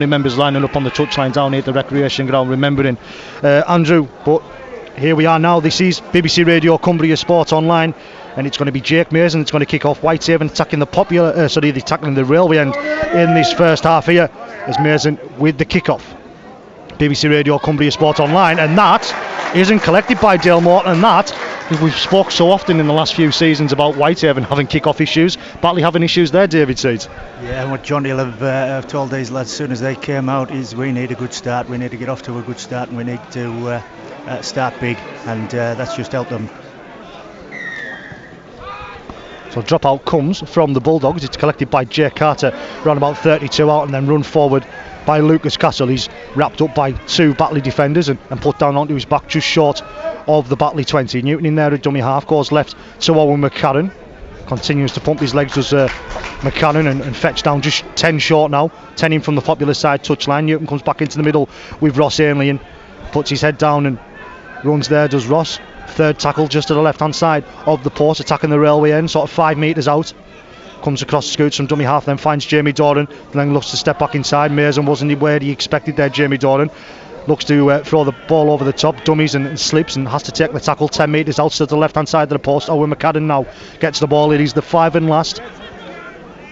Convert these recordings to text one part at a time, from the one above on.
Members lining up on the touchline down here at the recreation ground, remembering Andrew. But here we are now. This is BBC Radio Cumbria Sport Online, and it's going to be Jake Mason. It's going to kick off Whitehaven attacking the tackling the railway end in this first half here. As Mason with the kick-off. BBC Radio Cumbria Sport Online, and that isn't collected by Dale Morton, and that we've spoke so often in the last few seasons about Whitehaven having kick-off issues. Batley having issues there, David Seeds. Yeah, and what Johnny will have told these lads as soon as they came out is we need a good start, we need to get off to a good start, and we need to start big, and that's just helped them. So drop out comes from the Bulldogs. It's collected by Jay Carter, around about 32 out, and then run forward by Lucas Castle. He's wrapped up by two Batley defenders and put down onto his back just short of the Batley 20. Newton in there at dummy half, goes left to Owen McCarran. Continues to pump his legs, does McCarran, and fetch down just 10 short now. 10 in from the popular side touchline. Newton comes back into the middle with Ross Ainley and puts his head down and runs there, does Ross. Third tackle just to the left hand side of the post, attacking the railway end, sort of 5 metres out. Comes across, scoots from dummy half, then finds Jamie Doran, then looks to step back inside. Mason wasn't where he expected there. Jamie Doran looks to throw the ball over the top, dummies and slips, and has to take the tackle 10 metres out to the left hand side of the post. Owen McCadden now gets the ball. It is the 5 and last.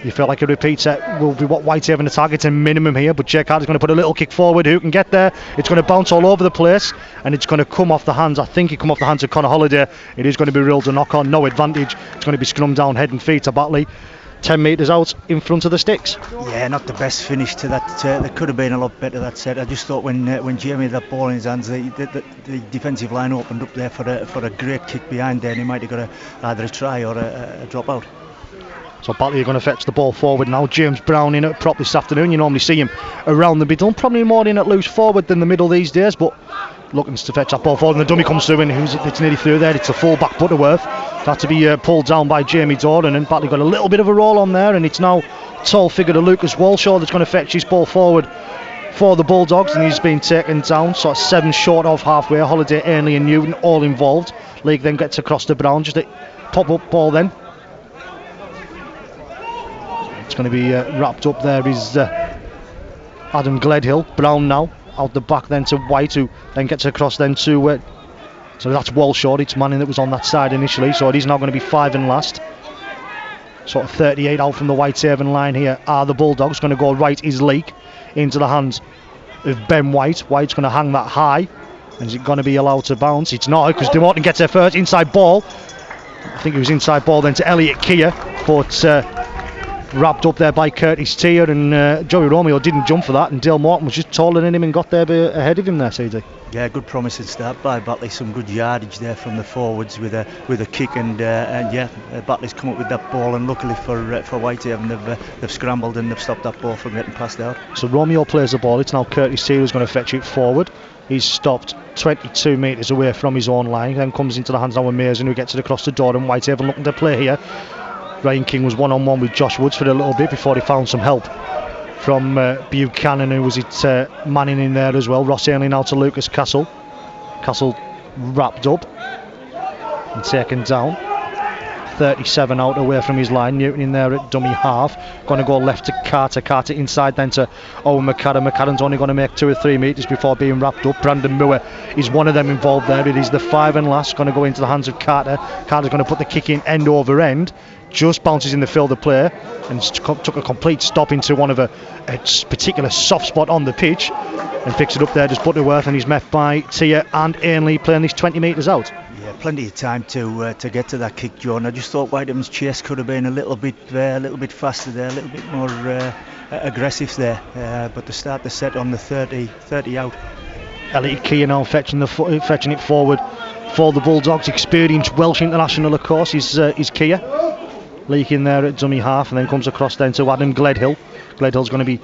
You feel like a repeat set will be what Whitehaven are targeting minimum here, but Jake Carter's going to put a little kick forward. Who can get there? It's going to bounce all over the place, and it's going to come off the hands. I think it come off the hands of Connor Holliday. It is going to be ruled a knock on, no advantage. It's going to be scrum down, head and feet to Batley. 10 metres out in front of the sticks. Yeah, not the best finish to that. There could have been a lot better, that set. I just thought when Jamie had that ball in his hands, the defensive line opened up there for a great kick behind there, and he might have got either a try or a drop out. So Batley are going to fetch the ball forward now. James Brown in at prop this afternoon. You normally see him around the middle, probably more in at loose forward than the middle these days, but looking to fetch that ball forward, and the dummy comes through, and it's nearly through there. It's a full back Butterworth. Had to be pulled down by Jamie Doran, and Batley got a little bit of a roll on there, and it's now tall figure to Lucas Walshaw that's going to fetch his ball forward for the Bulldogs, and he's been taken down, sort of 7 short of halfway. Holliday, Ainley and Newton all involved. League then gets across to Brown, just a pop-up ball then. It's going to be wrapped up there is Adam Gledhill. Brown now out the back then to White, who then gets across then to so that's Walshaw. It's Manning that was on that side initially, so it is now going to be 5 and last. Sort of 38 out from the Whitehaven line here are the Bulldogs. Going to go right is Leake into the hands of Ben White. White's going to hang that high, and is it going to be allowed to bounce? It's not, because De Morton gets there first. Inside ball, I think it was inside ball then to Elliot Keir, but wrapped up there by Curtis Tier, and Joey Romeo didn't jump for that, and Dale Morton was just taller than him and got there ahead of him there, CD. Yeah, good promising start by Batley. Some good yardage there from the forwards with a kick, and Batley's come up with that ball, and luckily for Whitehaven they've scrambled and they've stopped that ball from getting passed out. So Romeo plays the ball. It's now Curtis Tier who's going to fetch it forward. He's stopped 22 metres away from his own line, then comes into the hands now of Mason, who gets it across the door, and Whitehaven looking to play here. Ryan King was one-on-one with Josh Woods for a little bit before he found some help from Buchanan, who was Manning in there as well. Ross Ainley now to Lucas Castle. Castle wrapped up and taken down. 37 out away from his line. Newton in there at dummy half. Going to go left to Carter. Carter inside then to Owen McCarran. McCarran's only going to make 2 or 3 metres before being wrapped up. Brandon Moore is one of them involved there. It is the 5 and last. Going to go into the hands of Carter. Carter's going to put the kick in end over end. Just bounces in the field of play and took a complete stop into one of a particular soft spot on the pitch and picks it up there, just Butterworth, and he's met by Tia and Ainley playing this 20 metres out. Yeah, plenty of time to get to that kick, John. I just thought Whitehaven's chase could have been a little bit faster there, a little bit more aggressive there, but to start the set on the 30 out. Elliot Keir now fetching it forward for the Bulldogs. Experienced Welsh international, of course, is Keir. Leak in there at dummy half, and then comes across then to Adam Gledhill. Gledhill's going to be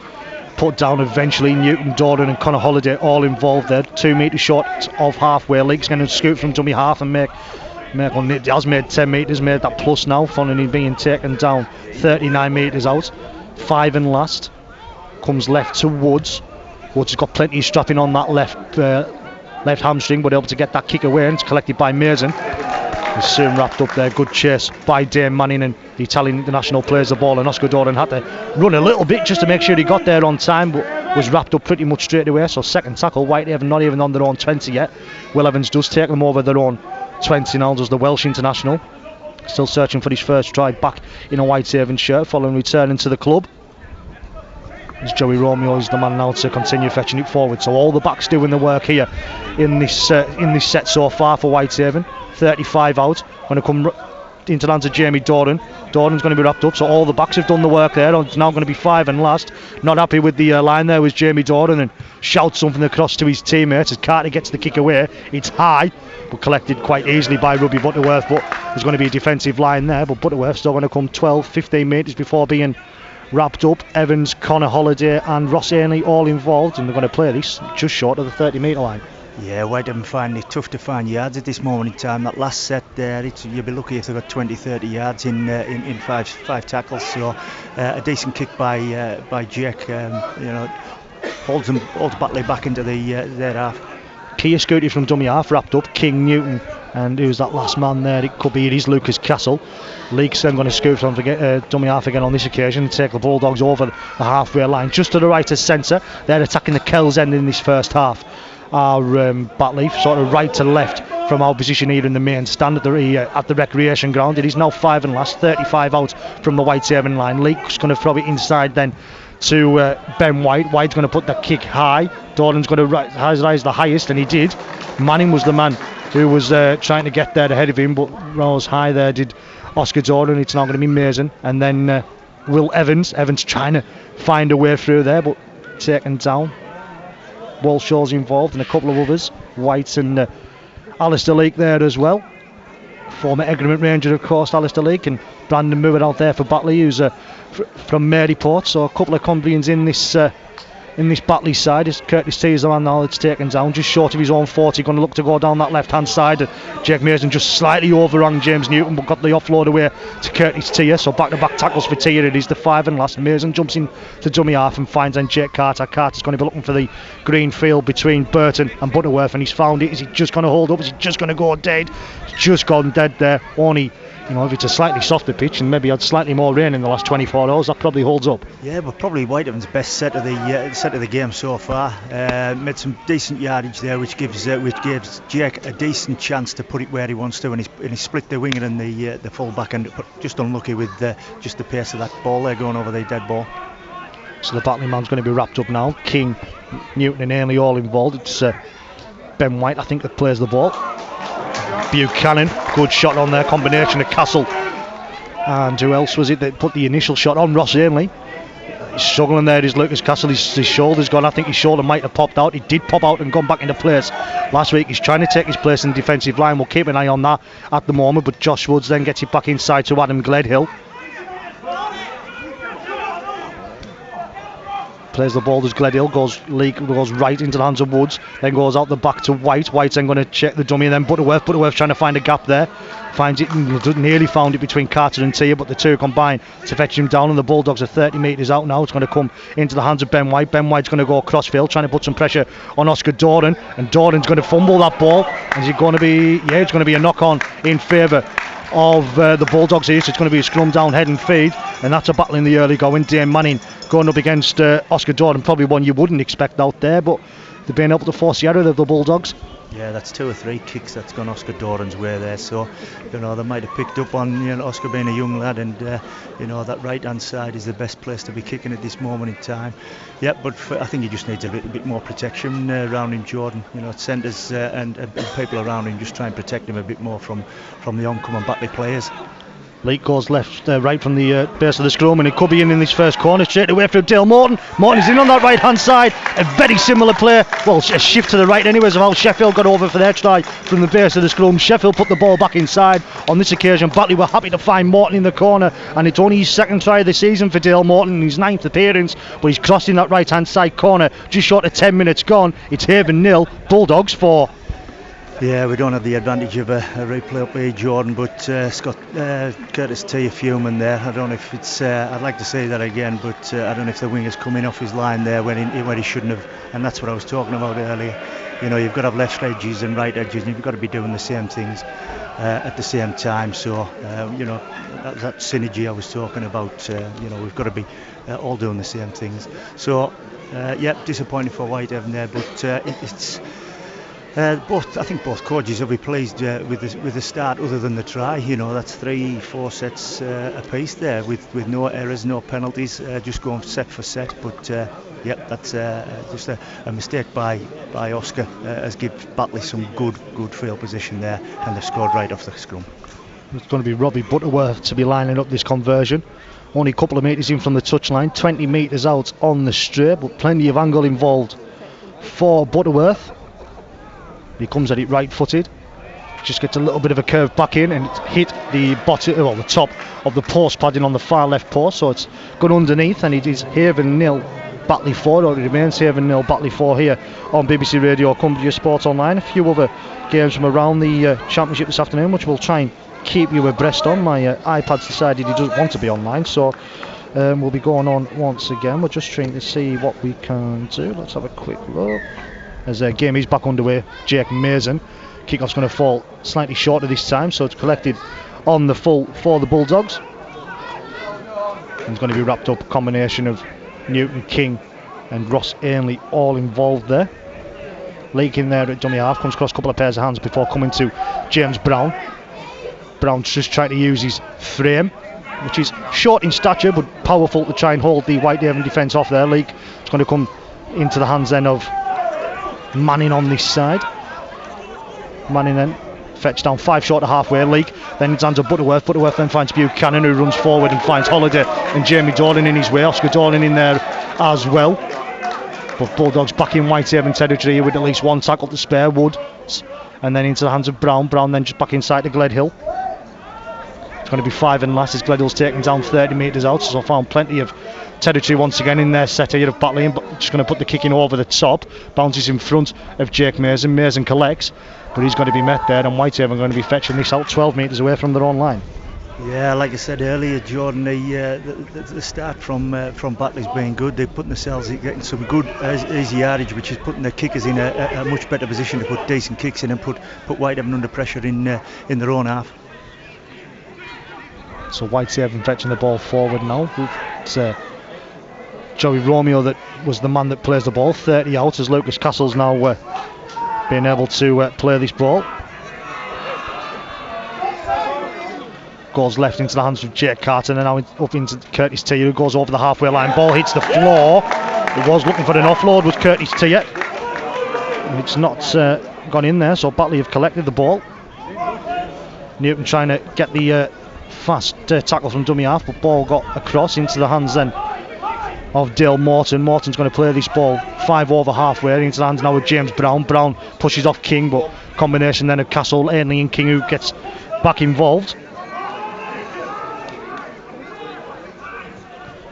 put down eventually. Newton, Doran and Connor Holliday all involved there. 2 metres short of halfway. Leak's going to scoot from dummy half and has made 10 metres, made that plus now, following him being taken down 39 metres out. 5 and last. Comes left to Woods. Woods has got plenty of strapping on that left hamstring, but able to get that kick away, and it's collected by Mason. He's soon wrapped up there. Good chase by Dame Manning, and the Italian international plays the ball, and Oscar Doran had to run a little bit just to make sure he got there on time, but was wrapped up pretty much straight away. So second tackle, Whitehaven not even on their own 20 yet. Will Evans does take them over their own 20 now, does the Welsh international. Still searching for his first try back in a Whitehaven shirt following returning to the club. As Joey Romeo is the man now to continue fetching it forward. So all the backs doing the work here in this set so far for Whitehaven. 35 out, going to come into the hands of Jamie Doran. Doran's going to be wrapped up, so all the backs have done the work there. It's now going to be 5 and last. Not happy with the line there was Jamie Doran, and shouts something across to his teammates as Carter gets the kick away. It's high, but collected quite easily by Ruby Butterworth, but there's going to be a defensive line there, but Butterworth's still going to come 12-15 metres before being wrapped up. Evans, Connor Holliday and Ross Ainley all involved, and they're going to play this just short of the 30 metre line. Yeah, Whitehaven finding it tough to find yards at this moment in time. That last set there, you'll be lucky if they've got 20-30 yards in five tackles. So a decent kick by Jake, holds Batley back into their half. Kia Scooty from dummy half wrapped up. King, Newton, and who's that last man there? It could be, it is Lucas Castle. Leaks then going to scoot from dummy half again on this occasion and take the Bulldogs over the halfway line just to the right of centre. They're attacking the Kells end in this first half. Our Batley sort of right to left from our position here in the main stand at the recreation ground. It is now 5 and last, 35 out from the Whitehaven line. Leak's going to throw it inside then to Ben White. White's going to put the kick high. Doran's going to rise the highest, and he did. Manning was the man who was trying to get there ahead of him, but rose high there did Oscar Doran. It's now going to be Mason, and then Will Evans trying to find a way through there, but taken down. Walshaw's involved and a couple of others, White and Alistair Leake there as well. Former Egremont Ranger, of course, Alistair Leake, and Brandon moving out there for Batley, who's from Maryport. So a couple of Cumbrians in this Batley side. As Curtis T is the man now that's taken down just short of his own 40, going to look to go down that left hand side. Jake Mason just slightly overrun James Newton, but got the offload away to Curtis T. So back to back tackles for T. It is the 5 and last. Mason jumps in to dummy half and finds then Jake Carter. Carter's going to be looking for the green field between Burton and Butterworth, and he's found it. Is he just going to hold up? Is he just going to go dead? He's just gone dead there. Only, if it's a slightly softer pitch and maybe had slightly more rain in the last 24 hours, that probably holds up. Yeah, but probably Whitehaven's best set of the game so far. Made some decent yardage there, which gives Jake a decent chance to put it where he wants to, and he split the winger and the full back, and just unlucky with just the pace of that ball there going over the dead ball. So the Batley man's going to be wrapped up now. King, Newton and Ainley all involved. It's Ben White, I think, that plays the ball. Buchanan, good shot on there, combination of Castle and who else was it that put the initial shot on? Ross Ainley. He's struggling there, is Lucas Castle. His shoulder's gone. I think his shoulder might have popped out. He did pop out and gone back into place last week. He's trying to take his place in the defensive line. We'll keep an eye on that at the moment, but Josh Woods then gets it back inside to Adam Gledhill. Plays the ball, does Gledhill, goes right into the hands of Woods, then goes out the back to White. White's then going to check the dummy, and then Butterworth trying to find a gap there, finds it, nearly found it between Carter and Tia, but the two combine to fetch him down, and the Bulldogs are 30 metres out now. It's going to come into the hands of Ben White. Ben White's going to go crossfield, trying to put some pressure on Oscar Doran, and Doran's going to fumble that ball. Is it going to be, it's going to be a knock on in favour of the Bulldogs here, so it's going to be a scrum down, head and feed, and that's a battle in the early going. Dame Manning going up against Oscar Doran, probably one you wouldn't expect out there, but they've been able to force the error of the Bulldogs. Yeah, that's 2 or 3 kicks that's gone Oscar Doran's way there, so they might have picked up on Oscar being a young lad, and that right hand side is the best place to be kicking at this moment in time. Yeah, but I think he just needs a bit more protection around him, Jordan. Centres and people around him, just try and protect him a bit more from the oncoming Batley players. Leake goes right from the base of the scrum, and it could be in this first corner straight away from Dale Morton. Morton is in on that right hand side. A very similar play, well, a shift to the right anyways of how Sheffield got over for their try from the base of the scrum. Sheffield put the ball back inside. On this occasion, Batley were happy to find Morton in the corner, and it's only his second try of the season for Dale Morton, his 9th appearance, but he's crossing that right hand side corner just short of 10 minutes gone. It's Haven 0, Bulldogs 4. Yeah, we don't have the advantage of a replay up here, Jordan, but Scott Curtis T. fuming there. I don't know if it's I'd like to say that again, but I don't know if the winger's coming off his line there when he shouldn't have, and that's what I was talking about earlier. You've got to have left edges and right edges, and you've got to be doing the same things at the same time. So that synergy I was talking about, we've got to be all doing the same things. So Disappointing for Whitehaven there, but it's I think both coaches will be pleased with the start, other than the try. That's 3-4 sets apiece there, with no errors, no penalties, just going set for set. But that's just a mistake by Oscar has given Batley some good field position there, and they've scored right off the scrum. It's going to be Robbie Butterworth to be lining up this conversion. Only a couple of metres in from the touchline, 20 metres out on the straight, but plenty of angle involved for Butterworth. He comes at it right-footed, just gets a little bit of a curve back in, and it's hit the the top of the post padding on the far left post, so it's gone underneath, and it is Haven 0, Batley 4, or it remains Haven 0, Batley 4 here on BBC Radio Cumbria Sports Online. A few other games from around the Championship this afternoon, which we'll try and keep you abreast on. My iPad's decided he doesn't want to be online, so we'll be going on once again. We're just trying to see what we can do. Let's have a quick look. As the game is back underway, Jake Mason. Kick-off's going to fall slightly shorter this time, so it's collected on the full for the Bulldogs. And it's going to be wrapped up, a combination of Newton King and Ross Ainley all involved there. Leak in there at dummy half, comes across a couple of pairs of hands before coming to James Brown. Brown's just trying to use his frame, which is short in stature but powerful, to try and hold the Whitehaven defence off there. Leak, it's going to come into the hands then of Manning on this side. Manning then fetched down 5 short of halfway. Leak then it's hands of Butterworth. Butterworth then finds Buchanan, who runs forward and finds Holiday and Jamie Dorling in his way. Oscar Dorling in there as well. But Bulldogs back in Whitehaven territory with at least one tackle to spare. Wood, and then into the hands of Brown. Brown then just back inside to Gledhill. It's going to be 5 and last as Gledhill's taken down 30 metres out, so I found plenty of territory once again in their set here of Batley, but just going to put the kick in over the top. Bounces in front of Jake Mason. Mason collects, but he's going to be met there, and Whitehaven are going to be fetching this out 12 metres away from their own line. Yeah, like I said earlier, Jordan, the start from Batley's been good. They're putting themselves getting some good easy yardage, which is putting their kickers in a much better position to put decent kicks in and put Whitehaven under pressure in their own half. So Whitehaven fetching the ball forward now. It's Joey Romeo that was the man that plays the ball. 30 out as Lucas Castle's now being able to play this ball. Goes left into the hands of Jake Carter, and now up into Curtis Tier, who goes over the halfway line. Ball hits the floor. He was looking for an offload, was Curtis Tier. It's not gone in there, so Batley have collected the ball. Newton trying to get the fast tackle from dummy half, but ball got across into the hands then of Dale Morton. Morton's going to play this ball 5 over halfway into the hands now of James Brown. Brown pushes off King, but combination then of Castle, Ainley and King, who gets back involved.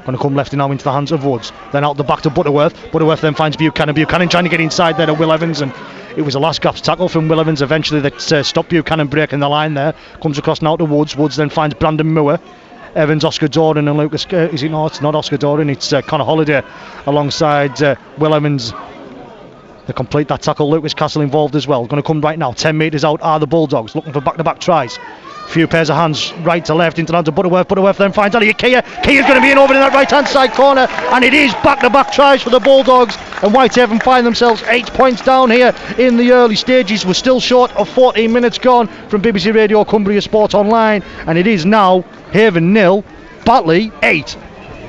Going to come left now into the hands of Woods, then out the back to Butterworth. Butterworth then finds Buchanan. Buchanan trying to get inside there to Will Evans, and it was a last gasp tackle from Will Evans eventually that stopped Buchanan breaking the line there. Comes across now to Woods. Woods then finds Brandon Moore. Evans, Oscar Doran and Lucas, it's not Oscar Doran, it's Connor Holiday alongside Will Evans. They complete that tackle. Lucas Castle involved as well. Going to come right now, 10 metres out are the Bulldogs, looking for back-to-back tries. Few pairs of hands right to left into the hands of Butterworth. Butterworth then finds Elliot Keir. Keir's going to be in over in that right-hand side corner, and it is back-to-back tries for the Bulldogs, and Whitehaven find themselves 8 points down here in the early stages. We're still short of 14 minutes gone from BBC Radio Cumbria Sport Online, and it is now Haven 0, Batley 8.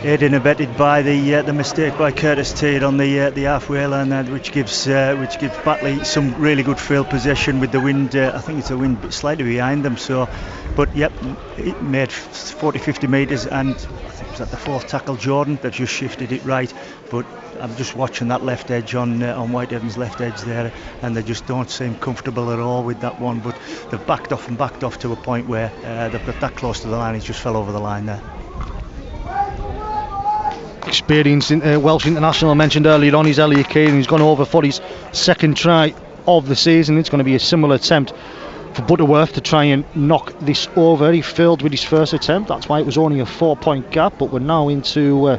Aided and abetted by the mistake by Curtis Tier on the halfway line, which gives Batley some really good field possession with the wind. I think it's the wind slightly behind them. So, but yep, it made 40-50 metres, and I think it was at the 4th tackle. Jordan that just shifted it right. But I'm just watching that left edge on Whitehaven's left edge there, and they just don't seem comfortable at all with that one. But they've backed off to a point where they've got that close to the line. He's just fell over the line there. Experienced Welsh international I mentioned earlier on is Elliot Keane. He's gone over for his 2nd try of the season. It's going to be a similar attempt for Butterworth to try and knock this over. He failed with his first attempt, that's why it was only a 4-point gap, but we're now into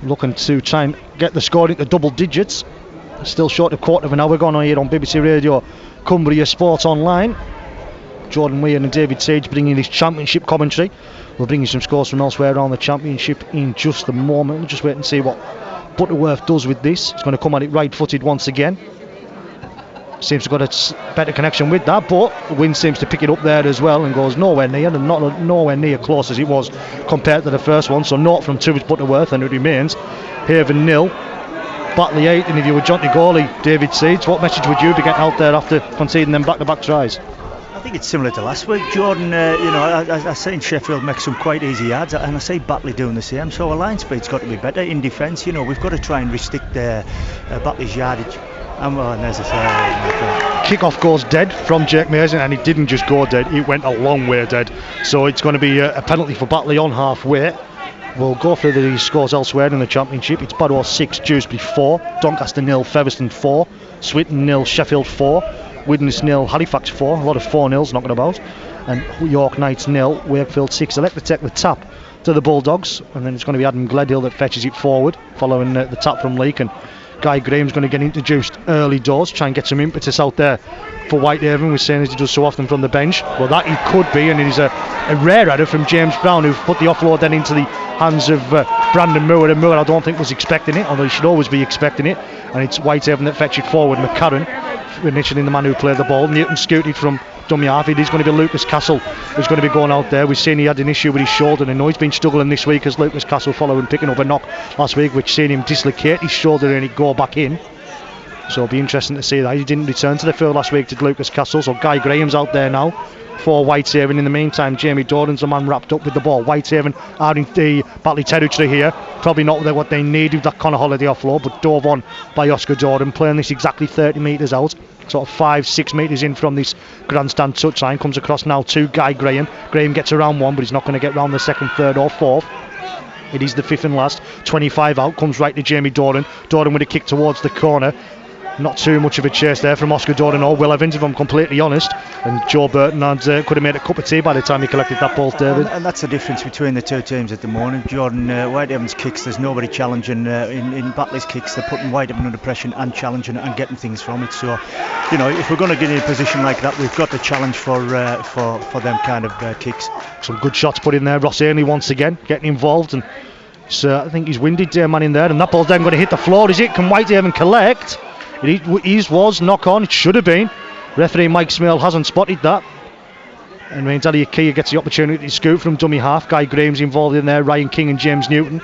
looking to try and get the score into double digits. Still short of quarter of an hour gone on here on BBC Radio Cumbria Sports Online. Jordan Weir and David Sage bringing this championship commentary. We'll bring you some scores from elsewhere around the championship in just a moment. We'll just wait and see what Butterworth does with this. He's going to come at it right-footed once again. Seems to have got a better connection with that, but the wind seems to pick it up there as well and goes nowhere near, and nowhere near close as it was compared to the first one. So 0 from 2 is Butterworth, and it remains Haven 0, Batley 8. And if you were Jonty goalie David Seeds, what message would you be getting out there after conceding them back-to-back tries? I think it's similar to last week, Jordan. I seen Sheffield make some quite easy yards, and I see Batley doing the same. So our line speed's got to be better in defence. We've got to try and restrict Batley's yardage. And there's a kick-off goes dead from Jake Mason, and it didn't just go dead, it went a long way dead. So it's going to be a penalty for Batley on halfway. We'll go through the scores elsewhere in the Championship. It's Barrow 6, Dewsbury 4, Doncaster 0, Featherstone 4, Swinton 0, Sheffield 4, Widnes 0, Halifax 4, a lot of 4-0s knocking about, and York Knights 0, Wakefield 6. They like to take the tap to the Bulldogs, and then it's going to be Adam Gledhill that fetches it forward following the tap from Leake, and Guy Graham's going to get introduced early doors, try and get some impetus out there for Whitehaven. We're saying as he does so often from the bench. Well, that he could be, and it is a rare error from James Brown, who put the offload then into the hands of Brandon Moore, and Moore I don't think was expecting it, although he should always be expecting it, and it's Whitehaven that fetch it forward. McCarran initially the man who played the ball. Newton scooted from dummy half. It is going to be Lucas Castle who's going to be going out there. We've seen he had an issue with his shoulder, and I know he's been struggling this week as Lucas Castle following picking up a knock last week, which seen him dislocate his shoulder and it go back in. So it'll be interesting to see that. He didn't return to the field last week, did Lucas Castle, so Guy Graham's out there now for Whitehaven. In the meantime, Jamie Doran's the man wrapped up with the ball. Whitehaven are in the Batley territory here, probably not what they need with that Connor Holiday offload, but dove on by Oscar Doran, playing this exactly 30 metres out, sort of 5-6 metres in from this grandstand touchline. Comes across now to Guy Graham. Graham gets around one, but he's not going to get round the second, third or fourth. It is the fifth and last. 25 out, comes right to Jamie Doran. Doran with a kick towards the corner. Not too much of a chase there from Oscar Doran or Will Evans, if I'm completely honest. And Joe Burton could have made a cup of tea by the time he collected that ball, David. And that's the difference between the two teams at the moment. Jordan, Whitehaven's kicks, there's nobody challenging. In Batley's kicks, they're putting Whitehaven under pressure and challenging and getting things from it. So, if we're going to get in a position like that, we've got to challenge for them kind of kicks. Some good shots put in there. Ross Ainley once again getting involved, and I think he's winded man in there, and that ball's then going to hit the floor. Is it? Can Whitehaven collect? It was knock on, it should have been. Referee Mike Smale hasn't spotted that. And means Ali Akia gets the opportunity to scoop from dummy half. Guy Graham's involved in there, Ryan King and James Newton.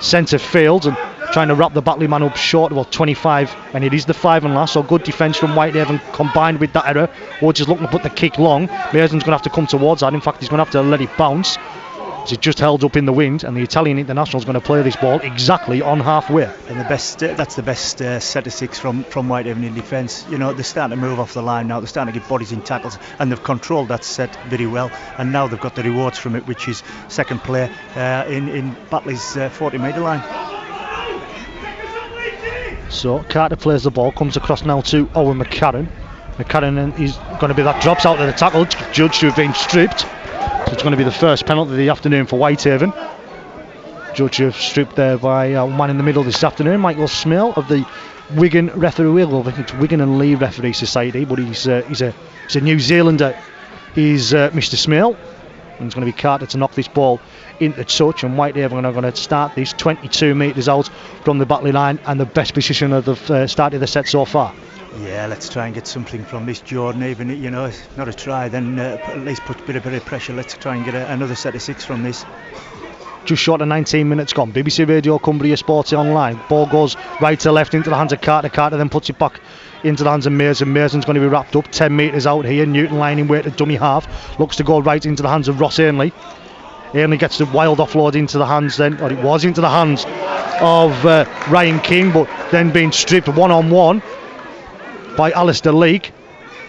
Centre field and trying to wrap the Batley man up short, 25, and it is the 5 and last. So good defence from Whitehaven combined with that error. Woods is looking to put the kick long. Mason's going to have to come towards that. In fact, he's going to have to let it bounce. It's just held up in the wind, and the Italian international is going to play this ball exactly on halfway. And that's the best set of 6 from Whitehaven in defence. They're starting to move off the line now. They're starting to get bodies in tackles, and they've controlled that set very well. And now they've got the rewards from it, which is second play in Batley's 40-metre line. So Carter plays the ball, comes across now to Owen McCarran. McCarran is going to be that drops out of the tackle, judged to have been stripped. So it's going to be the first penalty of the afternoon for Whitehaven. Judge have stripped there by a man in the middle this afternoon, Michael Smale of the Wigan Referee, I think it's Wigan and Lee Referee Society, but he's a New Zealander. He's Mr. Smale, and it's going to be Carter to knock this ball into touch, and Whitehaven are going to start this 22 metres out from the Batley line, and the best position of the start of the set so far. Yeah, let's try and get something from this, Jordan. Even if not a try, then at least put a bit of pressure. Let's try and get another set of 6 from this. Just short of 19 minutes gone. BBC Radio, Cumbria Sports Online. Ball goes right to left into the hands of Carter. Carter then puts it back into the hands of Mason. Mason's going to be wrapped up 10 metres out here. Newton lining way to dummy half. Looks to go right into the hands of Ross Ainley. Ainley gets the wild offload into the hands then, or it was into the hands of Ryan King, but then being stripped one-on-one by Alistair Leake,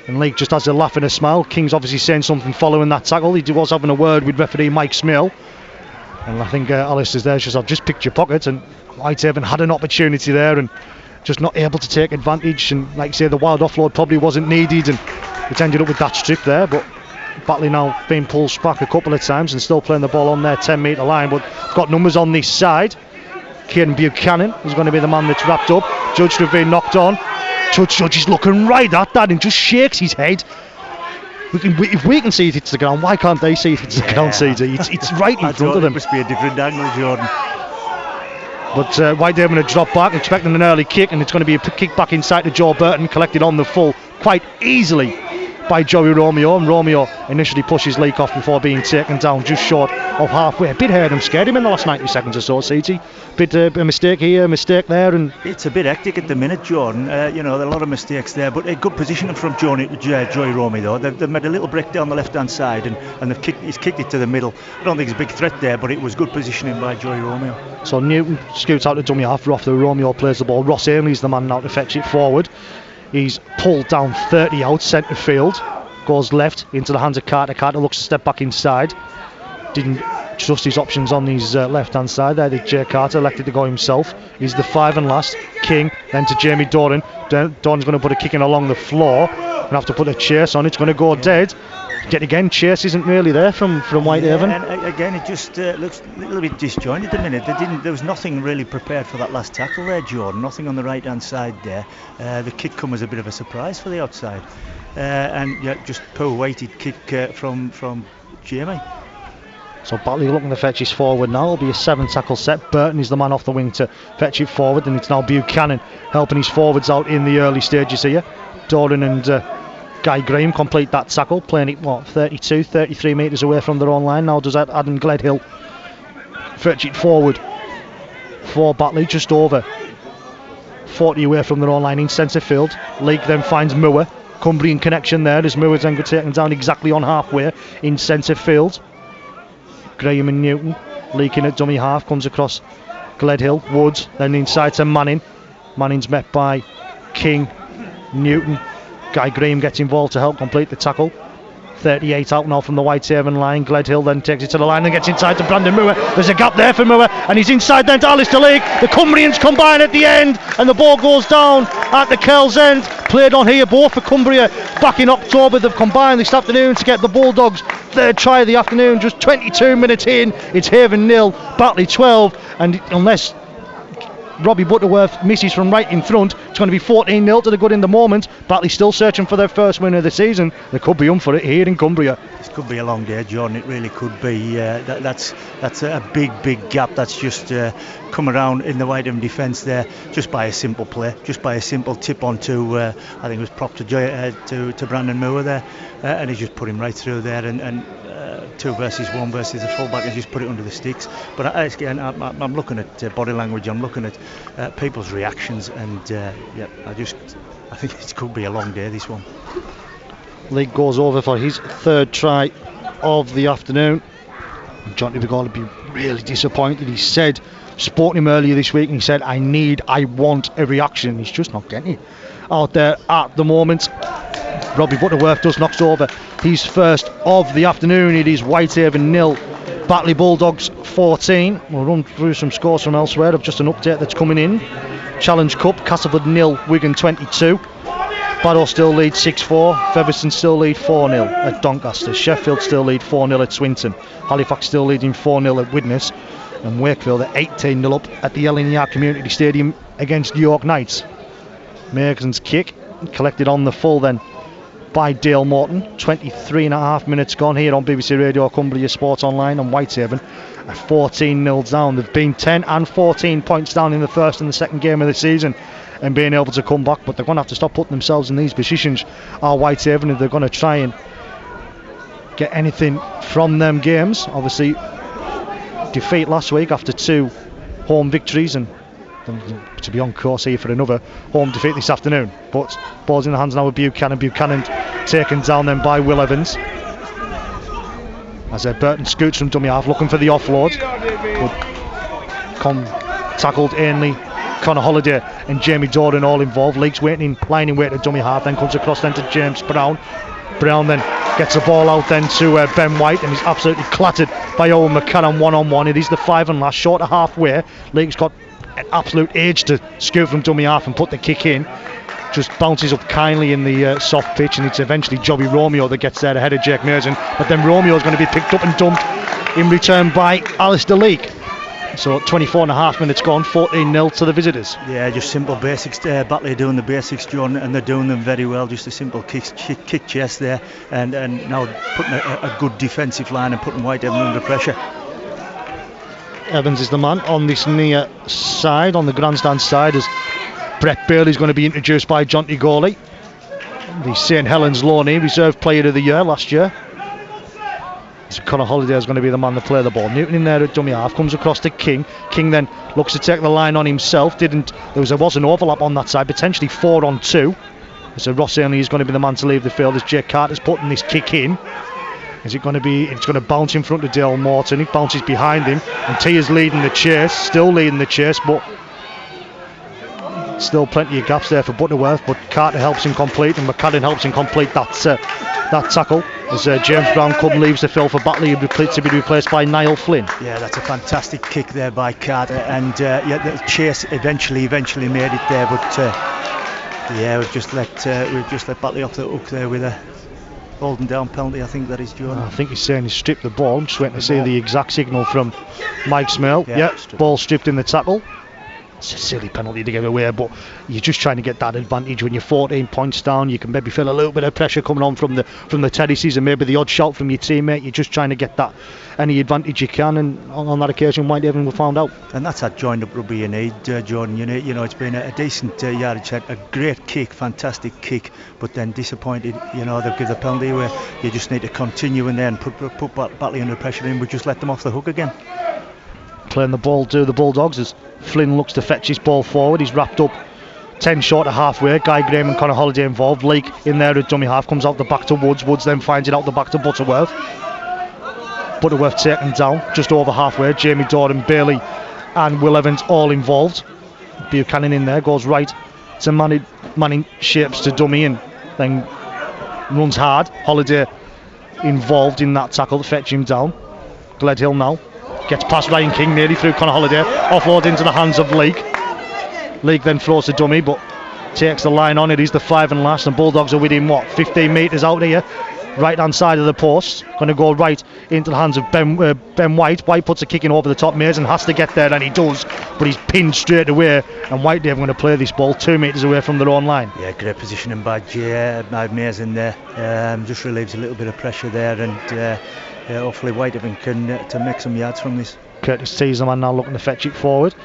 and Leake just has a laugh and a smile. King's obviously saying something following that tackle. He was having a word with referee Mike Smale, and I think Alistair's there just, I've just picked your pocket, and Whitehaven had an opportunity there and just not able to take advantage, and like you say, the wild offload probably wasn't needed, and it ended up with that strip there. But Batley now being pulled back a couple of times and still playing the ball on their 10 metre line, but got numbers on this side. Kieran Buchanan is going to be the man that's wrapped up. Judge to have been knocked on. Judge is looking right at that and just shakes his head. If we can see it hits the ground, why can't they see it hits the ground, CJ? It's right in front of them. It must be a different angle, Jordan. But Whitehaven had dropped back, expecting an early kick, and it's going to be a kick back inside to Joe Burton, collected on the full quite easily by Joey Romeo, and Romeo initially pushes Leake off before being taken down just short of halfway. A bit hurt him, scared him in the last 90 seconds or so, CT. Bit a mistake here, a mistake there, and it's a bit hectic at the minute, Jordan. There are a lot of mistakes there, but a good positioning from Joey Romeo though. They've made a little break down the left-hand side, and he's kicked it to the middle. I don't think it's a big threat there, but it was good positioning by Joey Romeo. So Newton scoots out to dummy half, off the Romeo plays the ball. Ross Ainley's the man now to fetch it forward. He's pulled down 30 out centre field, goes left into the hands of Carter. Carter looks to step back inside. Didn't trust his options on his left hand side there. Jay Carter elected to go himself. He's the 5 and last. King then to Jamie Doran. Doran's going to put a kick in along the floor and have to put a chase on. It's going to go dead. Yet again, chase isn't really there from Whitehaven. Yeah, and again, it just looks a little bit disjointed at the minute. There was nothing really prepared for that last tackle there, Jordan. Nothing on the right hand side there. The kick come as a bit of a surprise for the outside, and just poor weighted kick from Jamie. So Batley looking to fetch his forward now. It'll be a 7 tackle set. Burton is the man off the wing to fetch it forward, and it's now Buchanan helping his forwards out in the early stages here. Doran and Guy Graham complete that tackle, playing it 33 metres away from their own line. Now does that Adam Gledhill fetch it forward for Batley, just over 40 away from their own line in centre field. Leake then finds Moore. Cumbrian connection there as Moore's then taken down exactly on halfway in centre field. Graham and Newton leaking at dummy half, comes across Gledhill, Woods, then inside to Manning. Manning's met by King, Newton. Guy Graham gets involved to help complete the tackle. 38 out now from the Whitehaven line. Gledhill then takes it to the line and gets inside to Brandon Moore. There's a gap there for Moore, and he's inside then to Alistair Leake. The Cumbrians combine at the end, and the ball goes down at the Kells end. Played on here both for Cumbria back in October. They've combined this afternoon to get the Bulldogs' third try of the afternoon. Just 22 minutes in, it's Haven 0, Batley 12, and unless Robbie Butterworth misses from right in front, it's going to be 14-0 to the good in the moment. Batley still searching for their first win of the season. They could be for it here in Cumbria. This could be a long day, John. It really could be. That's a big gap that's just come around in the Whitehaven defence there, just by a simple play, just by a simple tip onto I think it was prop to Brandon Moore there, and he just put him right through there, and 2 versus 1 versus the fullback, and just put it under the sticks. But again, I'm looking at body language, I'm looking at people's reactions, and I think it could be a long day, this one. League goes over for his 3rd try of the afternoon. John Tibbegall will be really disappointed. He said, spoke to him earlier this week, and he said, I want a reaction. He's just not getting it out there at the moment. Robbie Butterworth does knocks over his first of the afternoon. It is Whitehaven 0, Batley Bulldogs 14. We'll run through some scores from elsewhere. I've just an update that's coming in. Challenge Cup, Castleford 0, Wigan 22. Barrow still lead 6-4. Featherstone still lead 4-0 at Doncaster. Sheffield still lead 4-0 at Swinton. Halifax still leading 4-0 at Widnes. And Wakefield at 18-0 up at the LNER Community Stadium against York Knights. Merson's kick collected on the full then by Dale Morton. 23.5 minutes gone here on BBC Radio Cumbria Sports Online on Whitehaven at 14-0 down. They've been 10 and 14 points down in the first and the second game of the season and being able to come back, but they're going to have to stop putting themselves in these positions, are Whitehaven, if they're going to try and get anything from them games. Obviously defeat last week after 2 home victories, and to be on course here for another home defeat this afternoon. But ball's in the hands now with Buchanan. Buchanan taken down then by Will Evans as Burton scoots from dummy half looking for the offload. Tackled Ainley, Connor Holliday and Jamie Doran all involved. Leake's lying in wait at dummy half, then comes across then to James Brown. Brown then gets the ball out then to Ben White, and he's absolutely clattered by Owen McCann 1-on-1. It is the 5 and last, short of halfway. Leake's got an absolute age to scoot from dummy half and put the kick in. Just bounces up kindly in the soft pitch, and it's eventually Joey Romeo that gets there ahead of Jake Merson. But then Romeo's going to be picked up and dumped in return by Alistair Leake. So 24.5 minutes gone, 14-0 to the visitors. Yeah, just simple basics there. Batley are doing the basics, John, and they're doing them very well. Just a simple kick chase there, and now putting a good defensive line and putting Whitehaven under pressure. Evans is the man on this near side, on the grandstand side, as Brett Bailey's going to be introduced by Jonty Gawley, the St Helens loanee, reserve player of the year last year. So Conor Holliday is going to be the man to play the ball. Newton in there at dummy half, comes across to King. King then looks to take the line on himself. There was an overlap on that side, potentially 4 on 2. So Ross Ainley is going to be the man to leave the field as Jake Carter's putting this kick in. Is it going to be? It's going to bounce in front of Dale Morton. It bounces behind him, and T is leading the chase, still leading the chase, but still plenty of gaps there for Butterworth. But Carter helps him complete, and McCadden helps him complete that tackle as James Brown leaves the field for Batley to be replaced by Niall Flynn. Yeah, that's a fantastic kick there by Carter, and the chase eventually made it there, but we've just let Batley off the hook there with a holding down penalty. I think that is Jordan. I think he's saying he stripped the ball. I'm just waiting to see the exact signal from Mike Smale. Yeah, ball stripped in the tackle. It's a silly penalty to give away, but you're just trying to get that advantage when you're 14 points down. You can maybe feel a little bit of pressure coming on from the terraces, and maybe the odd shout from your teammate. You're just trying to get that any advantage you can, and on that occasion Whitehaven were found out. And that's that joined up rugby you need, Jordan. You know it's been a decent yardage set, a great kick, fantastic kick, but then disappointed. They've given the penalty where you just need to continue and then put Batley under pressure, and we just let them off the hook again. Playing the ball to the Bulldogs as Flynn looks to fetch his ball forward. He's wrapped up 10 short of halfway. Guy Graham and Conor Holliday involved. Leake in there at dummy half, comes out the back to Woods. Woods then finds it out the back to Butterworth. Butterworth taken down just over halfway. Jamie Doran, Bailey and Will Evans all involved. Buchanan in there, goes right to Manning shapes to dummy and then runs hard. Holliday involved in that tackle to fetch him down. Gledhill now gets past Ryan King, nearly through Conor Holliday, offload into the hands of Leake. Leake then throws the dummy but takes the line on. It is the 5 and last, and Bulldogs are within 15 metres out here, right hand side of the post. Going to go right into the hands of Ben White. White puts a kick in over the top. Mason has to get there, and he does, but he's pinned straight away, and Whitehaven going to play this ball 2 metres away from their own line. Yeah, great positioning by Mason there. Just relieves a little bit of pressure there, and hopefully Whitehaven can to make some yards from this. Curtis T is the man now looking to fetch it forward.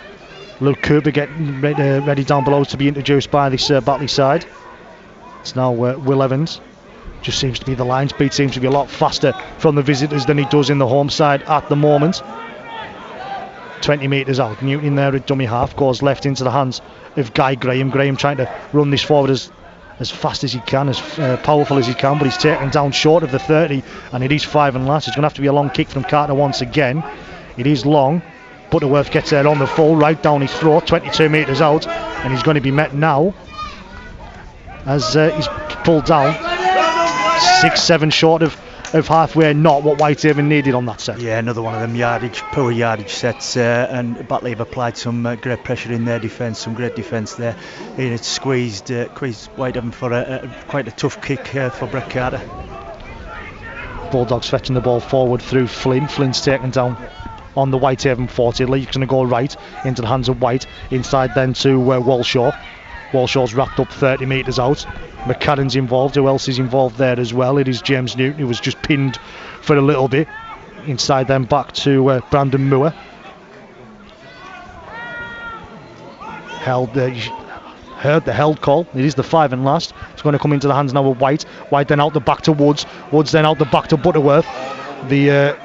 Luke Cooper getting ready down below to be introduced by this Batley side. It's now Will Evans. Just seems to be the line speed seems to be a lot faster from the visitors than it does in the home side at the moment. 20 metres out. Newton there at dummy half, goes left into the hands of Guy Graham. Graham trying to run this forward as fast as he can, as powerful as he can, but he's taken down short of the 30, and it is 5 and last. It's going to have to be a long kick from Carter once again. It is long. Butterworth gets there on the full, right down his throat, 22 metres out, and he's going to be met now as he's pulled down 6-7 short of halfway, not what Whitehaven needed on that set. Yeah, another one of them poor yardage sets, and Batley have applied some great pressure in their defence, some great defence there. It's squeezed Whitehaven for quite a tough kick for Brett Carter. Bulldogs fetching the ball forward through Flynn. Flynn's taken down on the Whitehaven 40. Leake's going to go right into the hands of White, inside then to Walshaw. Walshaw's wrapped up 30 metres out. McCadden's involved. Who else is involved there as well? It is James Newton, who was just pinned for a little bit. Inside then back to Brandon Moore. Heard the held call. It is the 5 and last. It's going to come into the hands now of White. White then out the back to Woods. Woods then out the back to Butterworth. The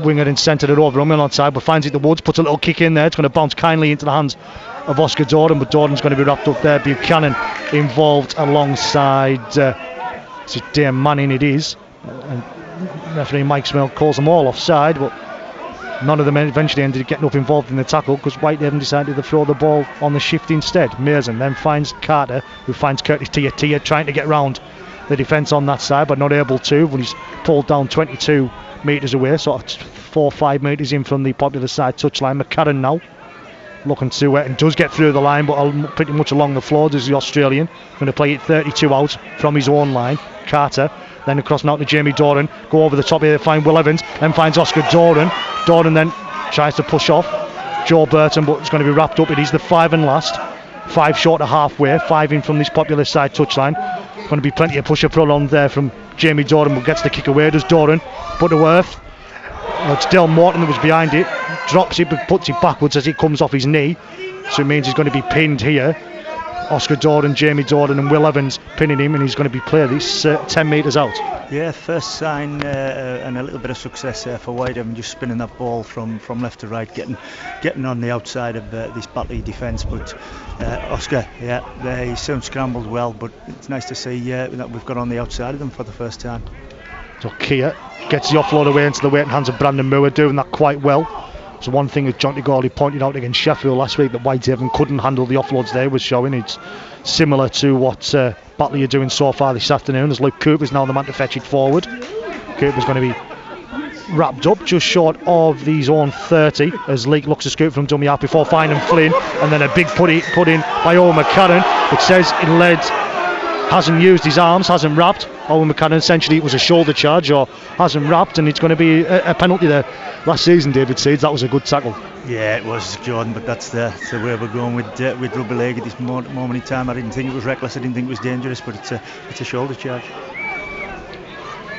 winger then centred it over him on side, but finds it to Woods, puts a little kick in there. It's going to bounce kindly into the hands of Oscar Doran, but Doran's going to be wrapped up there. Buchanan involved alongside Dame Manning, it is, and referee Mike Smale calls them all offside, but none of them eventually ended up getting up involved in the tackle because Whitehaven decided to throw the ball on the shift instead. Mason then finds Carter, who finds Curtis Tia trying to get round the defence on that side, but not able to when he's pulled down 22 metres away, sort of 4-5 metres in from the popular side touchline. McCarran now looking to and does get through the line, but pretty much along the floor does the Australian. Going to play it 32 out from his own line. Carter then across now to Jamie Doran, go over the top here, find Will Evans, then finds Oscar Doran. Doran then tries to push off Joe Burton, but it's going to be wrapped up. It is the 5 and last, 5 short of halfway, 5 in from this popular side touchline. Going to be plenty of push up run on there from Jamie Doran, but gets the kick away. Does Doran. Butterworth, it's Dale Morton that was behind it, drops it but puts it backwards as it comes off his knee, so it means he's going to be pinned here. Oscar Doran, Jamie Doran and Will Evans pinning him, and he's going to be played this 10 metres out. Yeah, first sign and a little bit of success there for Whitehaven, just spinning that ball from left to right, getting on the outside of this Batley defence. But Oscar, he soon scrambled well, but it's nice to see that we've got on the outside of them for the first time. So Kia gets the offload away into the waiting hands of Brandon Moore, doing that quite well. So one thing that John Gawley pointed out against Sheffield last week, that Whitehaven couldn't handle the offloads they was showing. It's similar to what Batley are doing so far this afternoon, as Luke Cooper's now the man to fetch it forward. Cooper's going to be wrapped up just short of his own 30 as Leake looks to scoop from dummy half before finding Flynn, and then a big put in by Owen McCarran. It says in lead hasn't used his arms, hasn't wrapped. Owen McCarran, essentially it was a shoulder charge or hasn't wrapped, and it's going to be a penalty there. Last season, David Seeds, that was a good tackle. Yeah, it was, Jordan, but that's the way we're going with rugby league at this moment in time. I didn't think it was reckless, I didn't think it was dangerous, but it's a shoulder charge.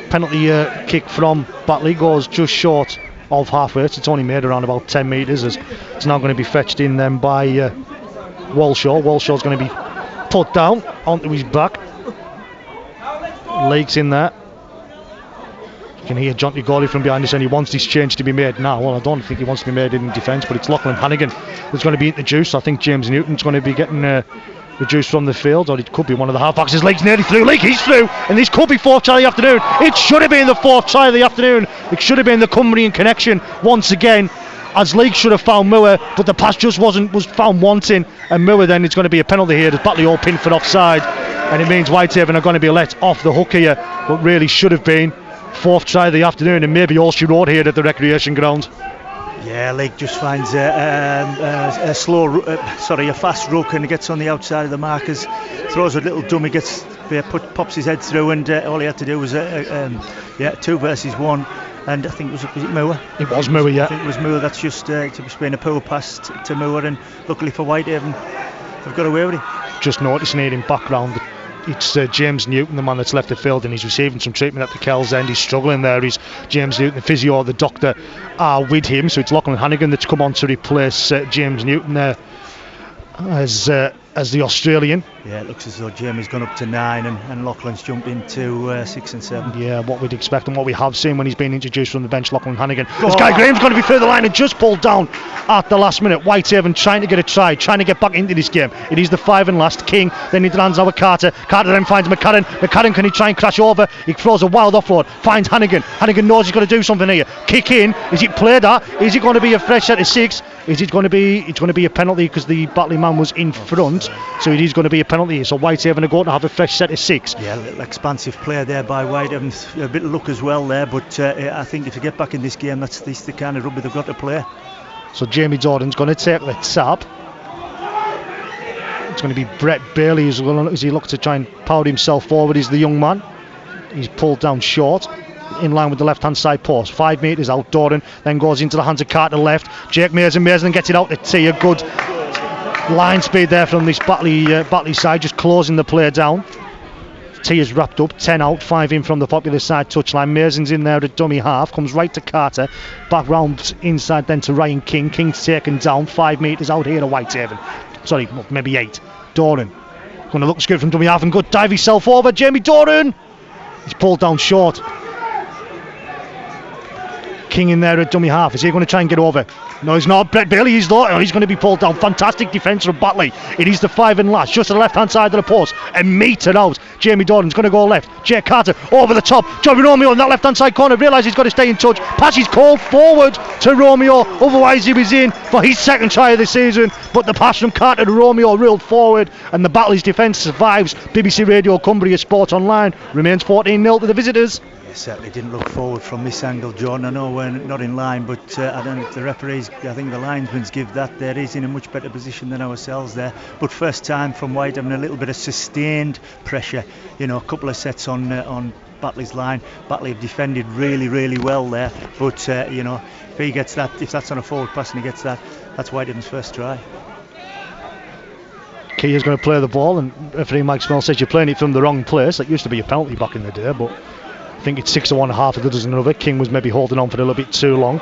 Penalty kick from Batley goes just short of halfway. It's only made around about 10 metres, as it's now going to be fetched in then by Walshaw. Walshaw's going to be put down onto his back. Leaks in there. You can hear Jonty Gawley from behind us, and he wants this change to be made now. Well, I don't think he wants to be made in defence, but it's Lachlan Hannigan who's going to be introduced. I think James Newton's going to be getting reduced from the field, or it could be one of the half-backs. His leg's nearly through. Leake, he's through, and this could be fourth try of the afternoon. It should have been the fourth try of the afternoon. It should have been the Cumbrian connection once again, as Leake should have found Moore, but the pass just was found wanting, and Moore then it's going to be a penalty here. There's Batley all pinned for offside, and it means Whitehaven are going to be let off the hook here, but really should have been fourth try of the afternoon, and maybe all she wrote here at the recreation ground. Yeah, Leake just finds a fast ruck and gets on the outside of the markers, throws a little dummy, pops his head through, and all he had to do was 2 versus 1. And I think was it Moore? It was Moore, yeah. I think it was Moore. That's just been a poor pass to Moore, and luckily for Whitehaven, they've got away with it. Just noticing it in background, it's James Newton, the man that's left the field, and he's receiving some treatment at the Kells end. He's struggling there. He's James Newton, the physio, the doctor are with him. So it's Lachlan Hannigan that's come on to replace James Newton there as the Australian. Yeah, it looks as though Jamie's gone up to 9 and Lachlan's jumped into 6 and 7. Yeah, what we'd expect and what we have seen when he's been introduced from the bench, Lachlan Hannigan. As Guy Graham's going to be through the line and just pulled down at the last minute. Whitehaven trying to get a try, trying to get back into this game. It is the 5 and last. King then into the hands of Carter. Carter then finds McCarran. McCarran, can he try and crash over? He throws a wild offload, finds Hannigan. Hannigan knows he's got to do something here. Kick in. Is it played at? Is it going to be a fresh set of 6? Is it going to be? It's going to be a penalty because the Batley man was in front, so it is going to be a penalty. So Whitehaven are going to have a fresh set of 6. Yeah, a little expansive play there by Whitehaven. A bit of luck as well there, but I think if you get back in this game, that's the kind of rugby they've got to play. So Jamie Jordan's going to take the tap. It's going to be Brett Bailey as he looks to try and power himself forward. He's the young man. He's pulled down short, in line with the left hand side post. 5 metres out. Doran then goes into the hands of Carter left. Jake Mason then gets it out to T. A good line speed there from this Batley side, just closing the play down. T is wrapped up, 10 out, 5 in from the popular side touchline. Mason's in there at dummy half, comes right to Carter, back round inside then to Ryan King. King's taken down, 5 metres out here to Whitehaven. Sorry, maybe 8. Doran going to look good from dummy half and good dive himself over. Jamie Doran, he's pulled down short. King in there at dummy half. Is he going to try and get over? No, he's not. Brett Bailey, he's going to be pulled down. Fantastic defence from Batley. It is the 5 and last, just to the left hand side of the post. A metre out. Jamie Doran's going to go left. Jake Carter over the top. Johnny Romeo in that left hand side corner. Realises he's got to stay in touch. Pass is called forward to Romeo. Otherwise he was in for his second try of the season. But the pass from Carter to Romeo ruled forward, and the Batley's defence survives. BBC Radio Cumbria Sport Online remains 14-0 to the visitors. Certainly didn't look forward from this angle, John. I know we're not in line, but I don't know if the referees, I think the linesmen's give that there. He's in a much better position than ourselves there. But first time from Whitehaven, a little bit of sustained pressure. You know, a couple of sets on Batley's line. Batley have defended really, really well there. But you know, if he gets that, if that's on a forward pass and he gets that, that's Whitehaven's first try. Key is going to play the ball, and referee Mike Smell says you're playing it from the wrong place. That used to be a penalty back in the day, but I think it's 6 to 1.5 if there does another. King was maybe holding on for a little bit too long.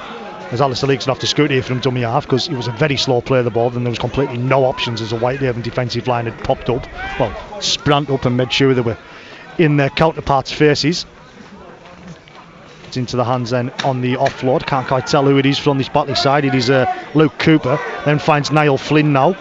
as Alistair Leake's going to have to scoot here from dummy half, because it was a very slow play of the ball, and there was completely no options as a Whitehaven defensive line had popped up, well, sprant up and made sure they were in their counterparts' faces. It's into the hands then on the offload. Can't quite tell who it is from this Batley side. It is Luke Cooper. Then finds Niall Flynn now.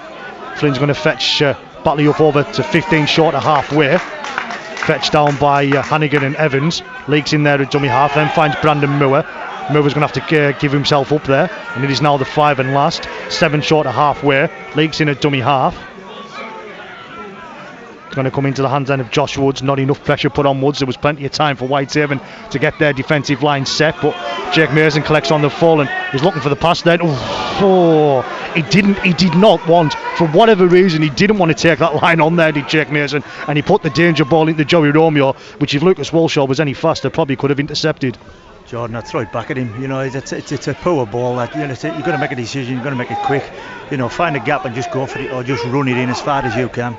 Flynn's going to fetch Batley up over to 15 short of halfway. Fetched down by Hannigan and Evans. Leaks in there at dummy half. Then finds Brandon Moore. Moore's going to have to give himself up there. And it is now the 5 and last. 7 short of halfway. Leaks in at dummy half. Going to come into the hands then of Josh Woods. Not enough pressure put on Woods. There was plenty of time for Whitehaven to get their defensive line set, but Jake Mason collects on the full and he's looking for the pass then. He did not want, for whatever reason, he didn't want to take that line on there, did Jake Mason, and he put the danger ball into Joey Romeo, which if Lucas Walshaw was any faster probably could have intercepted. Jordan, I'd throw it back at him. You know, it's a poor ball. That, you know, you've got to make a decision. You've got to make it quick. You know, find a gap and just go for it, or just run it in as far as you can.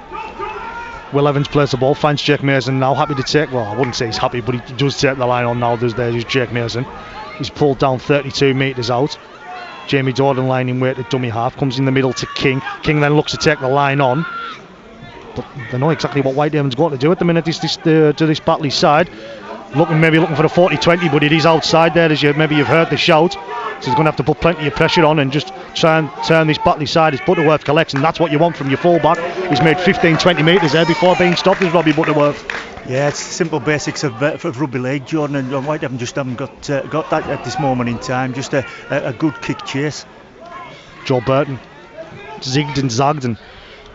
Will Evans plays the ball, finds Jake Mason now, happy to take, well, I wouldn't say he's happy, but he does take the line on now. There's Jake Mason. He's pulled down 32 metres out. Jamie Jordan lining weight at dummy half, comes in the middle to King. King then looks to take the line on, but they know exactly what Whitehaven's got to do at the minute to this Batley side. Maybe looking for the 40-20, but it is outside there, as you've heard the shout. So he's going to have to put plenty of pressure on and just try and turn this Batley side as Butterworth collects, and that's what you want from your fullback. He's made 15-20 metres there before being stopped as Robbie Butterworth. Yeah, it's simple basics of rugby league, Jordan, and Whitehaven just haven't got that at this moment in time. Just a good kick chase. Joe Burton zigged and zagged and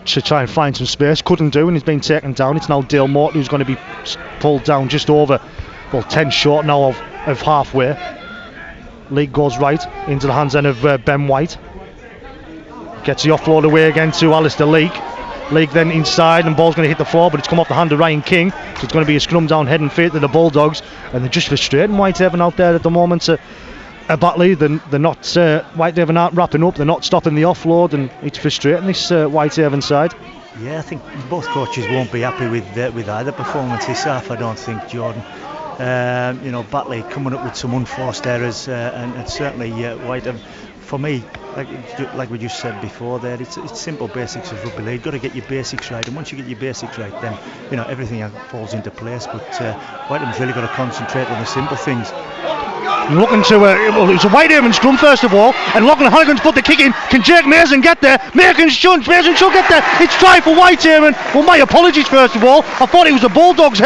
to try and find some space, couldn't do, and he's been taken down. It's now Dale Morton who's going to be pulled down just over, 10 short now of halfway. League goes right into the hands then of Ben White. Gets the offload away again to Alistair Leake. Leake then inside, and ball's going to hit the floor, but it's come off the hand of Ryan King, so it's going to be a scrum down head and feet to the Bulldogs, and they're just frustrating Whitehaven out there at the moment. Batley, they're not, Whitehaven aren't wrapping up, they're not stopping the offload, and it's frustrating this Whitehaven side. Yeah, I think both coaches won't be happy with either performance this half, I don't think, Jordan. You know, Batley coming up with some unforced errors, and certainly Whitehaven, for me, like we just said before there, it's simple basics of rugby league. You've got to get your basics right, and once you get your basics right, then you know everything falls into place. But Whitehaven's really got to concentrate on the simple things. Looking to it was a Whitehaven scrum first of all, and Lachlan Hannigan's put the kick in. Can Jake Mason get there? Mason should get there. It's try for Whitehaven. Well, my apologies first of all. I thought it was the Bulldogs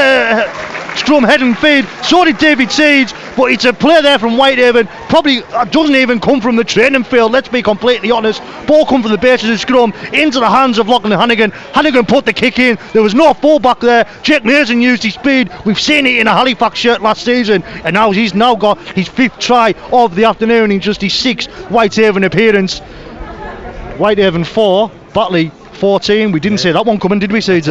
scrum head and feed. So did David Seeds, but it's a play there from Whitehaven. Probably doesn't even come from the training field. Let's be completely honest. Ball come from the bases of scrum into the hands of Lachlan Hannigan. Hannigan put the kick in. There was no fullback there. Jake Mason used his speed. We've seen it in a Halifax shirt last season, and now he's got his 5th try of the afternoon in just his 6th Whitehaven appearance. Whitehaven 4, Batley 14. We didn't see that one coming, did we, CG?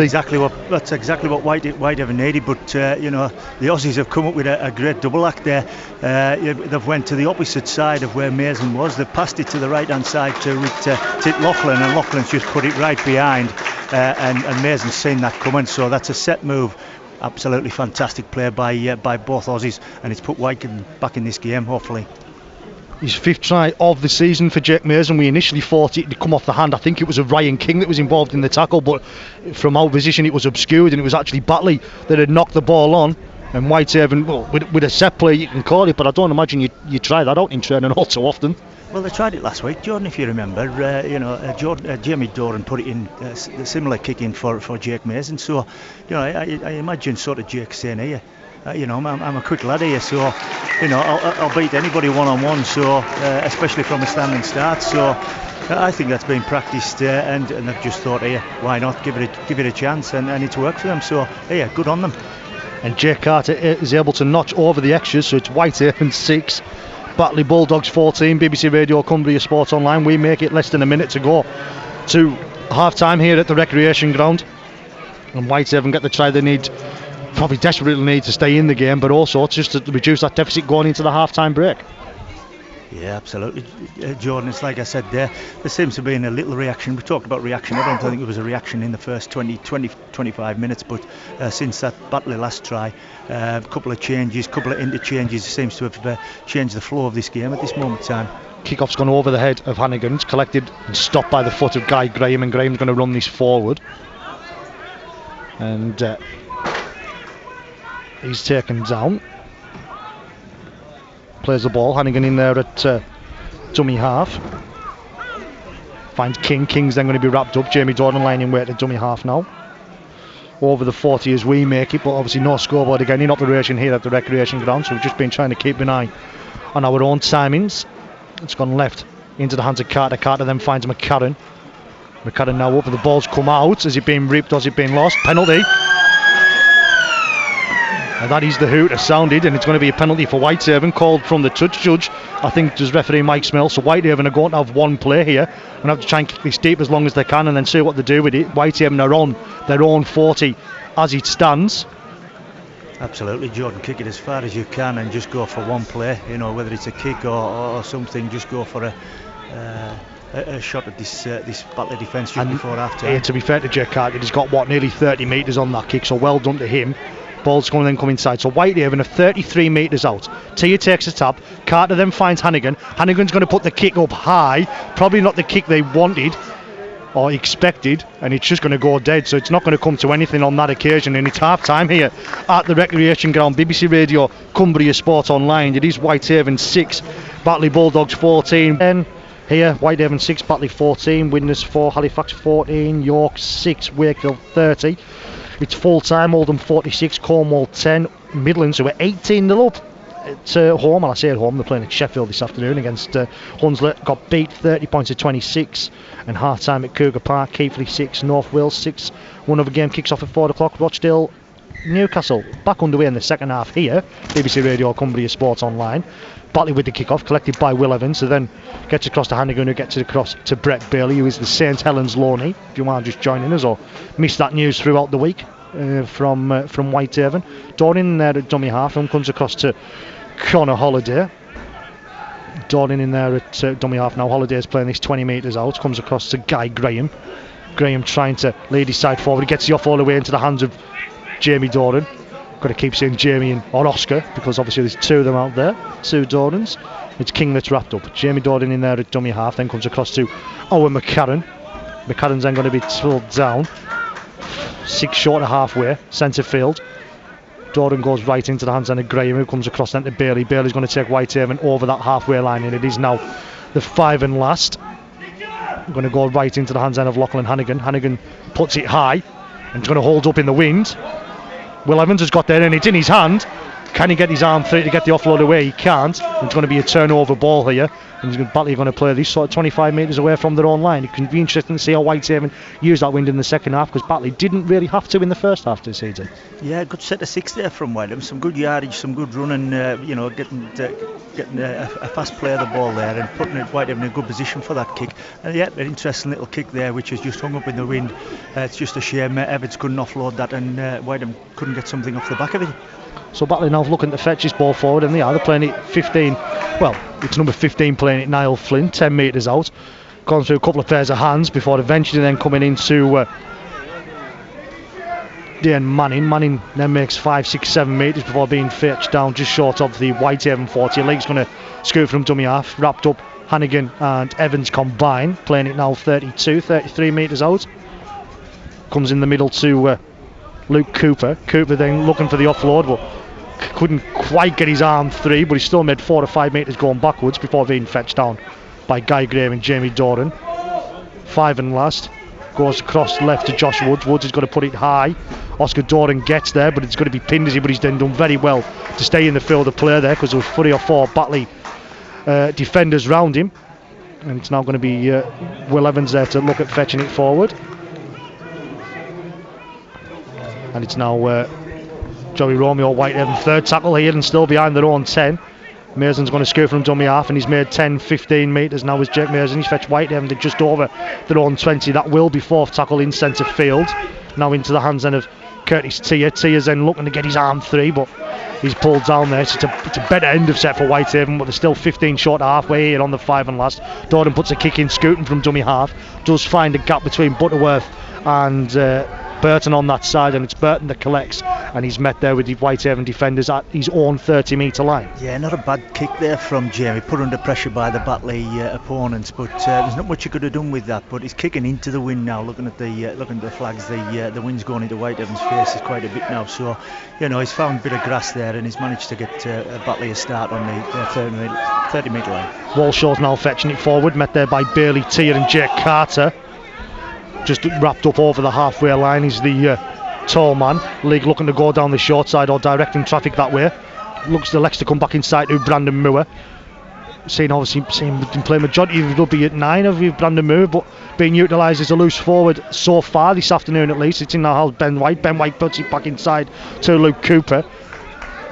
That's exactly what Whitehaven needed, but you know, the Aussies have come up with a great double act there. They've went to the opposite side of where Mason was. They've passed it to the right hand side to Lachlan, and Lachlan's just put it right behind, and Mason's seen that coming, so that's a set move. Absolutely fantastic play by both Aussies, and it's put Whitehaven back in this game, hopefully. His 5th try of the season for Jake Mason. We initially thought it to come off the hand. I think it was a Ryan King that was involved in the tackle, but from our position it was obscured, and it was actually Batley that had knocked the ball on. And Whitehaven, well, with a set play you can call it, but I don't imagine you try that out in training all too often. Well, they tried it last week, Jordan, if you remember. Jamie Doran put it in a similar kick in for Jake Mason. So, you know, I imagine sort of Jake saying here, you know, I'm a quick lad here, so you know I'll beat anybody one-on-one. So especially from a standing start. So I think that's been practiced, and they've just thought, here, why not give it a chance, and it's worked for them. So yeah, good on them. And Jake Carter is able to notch over the extras, so it's Whitehaven 6, Batley Bulldogs 14. BBC Radio Cumbria Sports Online. We make it less than a minute to go to half time here at the recreation ground, and Whitehaven get the try they need. Probably desperately need to stay in the game, but also just to reduce that deficit going into the half-time break. Yeah, absolutely, Jordan. It's like I said there seems to be a little reaction. We talked about reaction. I don't think there was a reaction in the first 25 minutes, but since that Batley last try, a couple of changes, couple of interchanges, seems to have changed the flow of this game at this moment in time. Kick-off's gone over the head of Hannigan. It's collected and stopped by the foot of Guy Graham, and Graham's going to run this forward. And he's taken down. Plays the ball. Hannigan in there at dummy half. Finds King. King's then going to be wrapped up. Jamie Dornan lining weight at dummy half now. Over the 40 as we make it, but obviously no scoreboard again in operation here at the recreation ground, so we've just been trying to keep an eye on our own timings. It's gone left into the hands of Carter. Carter then finds McCarran. McCarran now up, and the ball's come out. Has it been ripped? Has it been lost? Penalty. And that is the hooter sounded, and it's going to be a penalty for Whitehaven, called from the touch judge. I think there's referee Mike Smell. So Whitehaven are going to have one play here and have to try and kick this deep as long as they can, and then see what they do with it. Whitehaven are on their own 40 as it stands. Absolutely, Jordan. Kick it as far as you can and just go for one play. You know, whether it's a kick or something, just go for a shot at this Batley defence just before half time. To be fair to Jake Carter, he's got nearly 30 metres on that kick, so well done to him. Ball's going to then come inside, so Whitehaven are 33 metres out. Tia takes a tap. Carter then finds Hannigan. Hannigan's going to put the kick up high, probably not the kick they wanted or expected, and it's just going to go dead, so it's not going to come to anything on that occasion. And it's half time here at the recreation ground. BBC Radio, Cumbria Sport Online. It is Whitehaven 6, Batley Bulldogs 14. And here, Whitehaven 6, Batley 14, Widnes 4, Halifax 14, York 6, Wakefield 30. It's full time. Oldham 46, Cornwall 10, Midlands, who are 18-0 up at home. Well, I say at home, they're playing at Sheffield this afternoon against Hunslet. Got beat 30 points to 26, and half time at Cougar Park. Keighley 6, North Wales 6. One other game kicks off at 4 o'clock. Rochdale Newcastle back underway in the second half here. BBC Radio, Cumbria Sports Online. Batley with the kick-off, collected by Will Evans, who then gets across to Hannigan, who gets it across to Brett Bailey, who is the St Helens loanee. If you want to just join in us or miss that news throughout the week from Whitehaven. Dornan there at dummy half, and comes across to Connor Holliday. Dornan in there at dummy half now. Holliday's playing this 20 metres out, comes across to Guy Graham. Graham trying to lead his side forward. He gets the off all the way into the hands of Jamie Dornan. Got to keep saying Jamie or Oscar, because obviously there's two of them out there, two Dornans. It's King that's wrapped up. Jamie Dornan in there at dummy half, then comes across to Owen McCarran. McCarran's then going to be pulled down 6 short of halfway, centre field. Dornan goes right into the hands of Graham, who comes across then to Bailey. Bailey's going to take Whitehaven over that halfway line, and it is now the 5 and last. Going to go right into the hands of Lachlan Hannigan. Hannigan puts it high and it's going to hold up in the wind. Will Evans has got there, and it's in his hand. Can he get his arm through to get the offload away? He can't. It's going to be a turnover ball here, and Batley are going to play this sort of 25 metres away from their own line. It can be interesting to see how Whitehaven use that wind in the second half, because Batley didn't really have to in the first half this season. Yeah, good set of 6 there from Whitehaven. Some good yardage, some good running, getting a fast play of the ball there and putting Whitehaven in a good position for that kick. And yeah, an interesting little kick there, which has just hung up in the wind. It's just a shame Evans couldn't offload that, and Whitehaven couldn't get something off the back of it. So Batley now looking to fetch his ball forward, and they're playing it 15. Well, it's number 15 playing it, Niall Flynn, 10 metres out. Gone through a couple of pairs of hands before eventually then coming into Dan Manning. Manning then makes 5, 6, 7 metres before being fetched down just short of the Whitehaven 40. League's going to scoot from dummy half, wrapped up. Hannigan and Evans combined, playing it now 32, 33 metres out. Comes in the middle to Luke Cooper. Cooper then looking for the offload, but couldn't quite get his arm through, but he still made 4 to 5 metres going backwards before being fetched down by Guy Graham and Jamie Dornan. 5 and last. Goes across left to Josh Woods. Woods is going to put it high. Oscar Dornan gets there, but it's going to be pinned, but he's then done very well to stay in the field of play there, because there was 3 or 4 Batley defenders round him. And it's now going to be Will Evans there to look at fetching it forward. And it's now Joey Romeo, Whitehaven, third tackle here, and still behind their own 10. Mason's going to scoot from dummy half, and he's made 10, 15 metres now as Jake Mason. He's fetched Whitehaven to just over their own 20. That will be 4th tackle in centre field. Now into the hands then of Curtis Tia. Tia's then looking to get his arm through, but he's pulled down there. So it's a better end of set for Whitehaven, but they're still 15 short of halfway here on the 5 and last. Dorden puts a kick in, scooting from dummy half, does find a gap between Butterworth and Burton on that side, and it's Burton that collects, and he's met there with the Whitehaven defenders at his own 30-metre line. Yeah, not a bad kick there from Jamie, put under pressure by the Batley opponents, but there's not much he could have done with that. But he's kicking into the wind now. Looking at the flags, the wind's going into Whitehaven's faces quite a bit now. So he's found a bit of grass there, and he's managed to get Batley a start on the 30-metre line. Walshaw's now fetching it forward, met there by Bailey Tier and Jake Carter. Just wrapped up over the halfway line is the tall man. League looking to go down the short side or directing traffic that way. Looks the Lex to come back inside to Brandon Moore. Seeing him play majority of rugby at 9 of Brandon Moore, but being utilised as a loose forward so far this afternoon at least. It's in the house Ben White. Ben White puts it back inside to Luke Cooper.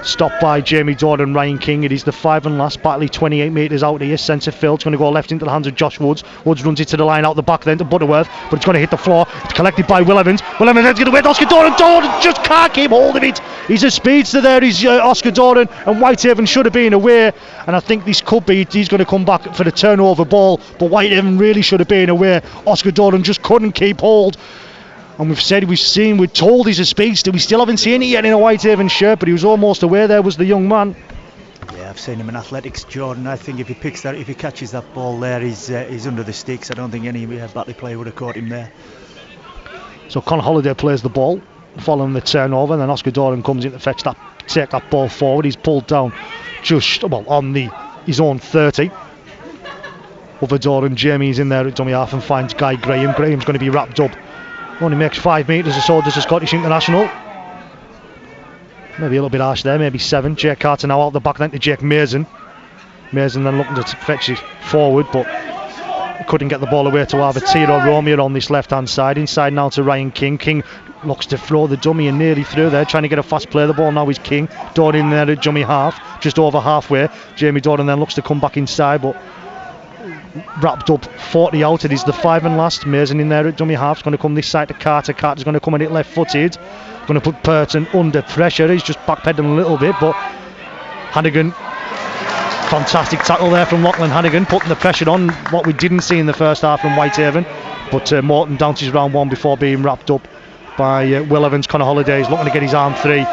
Stopped by Jamie Dorden and Ryan King. It is the 5 and last. Batley 28 metres out here. Centre field. It's going to go left into the hands of Josh Woods. Woods runs it to the line out the back then to Butterworth, but it's going to hit the floor. It's collected by Will Evans. Will Evans is going to wait. Oscar Dorden just can't keep hold of it. He's a speedster there. He's Oscar Dorden, and Whitehaven should have been away. And I think this could be. He's going to come back for the turnover ball, but Whitehaven really should have been away. Oscar Dorden just couldn't keep hold. And we're told he's a speedster. We still haven't seen it yet in a Whitehaven shirt, but he was almost aware there was the young man. Yeah, I've seen him in athletics, Jordan. I think if he catches that ball there, he's under the sticks. I don't think any Batley player would have caught him there. So Con Holiday plays the ball, following the turnover, and then Oscar Dorden comes in to take that ball forward. He's pulled down on his own 30. Over Dorden, Jamie's in there at dummy half and finds Guy Graham. Graham's going to be wrapped up. Only makes 5 metres or so, does the Scottish international. Maybe a little bit harsh there, maybe 7. Jake Carter now out the back then to Jake Mason. Mason then looking to fetch it forward, but couldn't get the ball away to either Tier or Romeo on this left hand side. Inside now to Ryan King. King looks to throw the dummy and nearly through there, trying to get a fast play. The ball now is King. Dorden there at dummy half, just over halfway. Jamie Dorden then looks to come back inside, but wrapped up 40 out. It is the 5 and last. Mason in there at dummy half. It's going to come this side to Carter. Carter's going to come in it left footed. Going to put Burton under pressure. He's just backpedaling a little bit, but Hannigan, fantastic tackle there from Lachlan Hannigan, putting the pressure on, what we didn't see in the first half from Whitehaven. But Morton bounces round one before being wrapped up by Will Evans. Connor Holiday is looking to get his arm 3.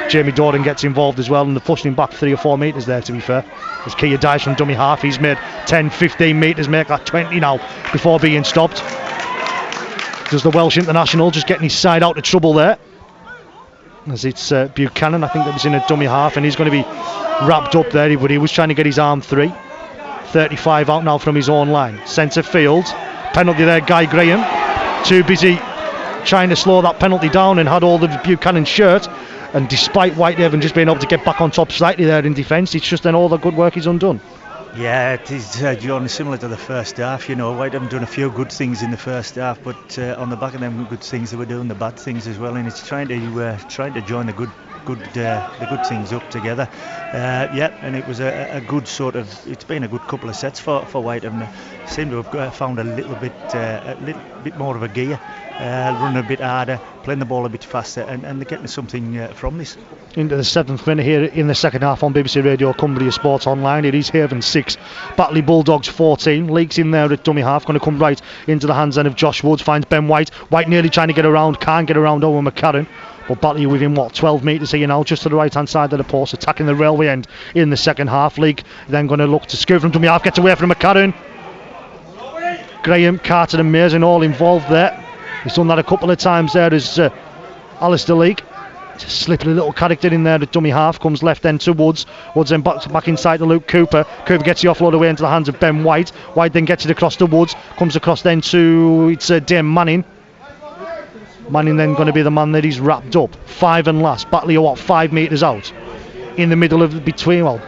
Jamie Dorden gets involved as well, and they're pushing him back 3 or 4 metres there, to be fair. As Kia dives from dummy half, he's made 10-15 metres, make that 20 now before being stopped. Does the Welsh international, just getting his side out of trouble there, as it's Buchanan, I think, that was in a dummy half, and he's going to be wrapped up there, but he was trying to get his arm 3. 35 out now from his own line. Centre field, penalty there, Guy Graham, too busy trying to slow that penalty down and had all the Buchanan shirt. And despite Whitehaven just being able to get back on top slightly there in defence, it's just then all the good work is undone. Yeah, it is, John, similar to the first half. Whitehaven done a few good things in the first half, but on the back of them good things, they were doing the bad things as well, and it's trying to join the good things up together. And it was a good sort of. It's been a good couple of sets for Whitehaven. Seem to have found a little bit more of a gear, running a bit harder, playing the ball a bit faster, and they're getting something from this. Into the 7th minute here in the second half on BBC Radio Cumbria Sports Online. It is Haven 6, Batley Bulldogs 14. Leaks in there at dummy half, going to come right into the hands then of Josh Woods. Finds Ben White. White nearly trying to get around, can't get around Owen McCarran. But Batley within 12 metres here now, just to the right hand side of the post, attacking the railway end in the second half. League then going to look to scoot from dummy half, gets away from McCarran. Graham, Carter and Mason all involved there. He's done that a couple of times there as Alistair Leake. Slipping a little character in there. The dummy half comes left end to Woods. Woods then back inside to Luke Cooper. Cooper gets the offload away into the hands of Ben White. White then gets it across to Woods. Comes across then to Dame Manning. Manning then going to be the man that he's wrapped up. 5 and last. Batley are 5 metres out. In the middle of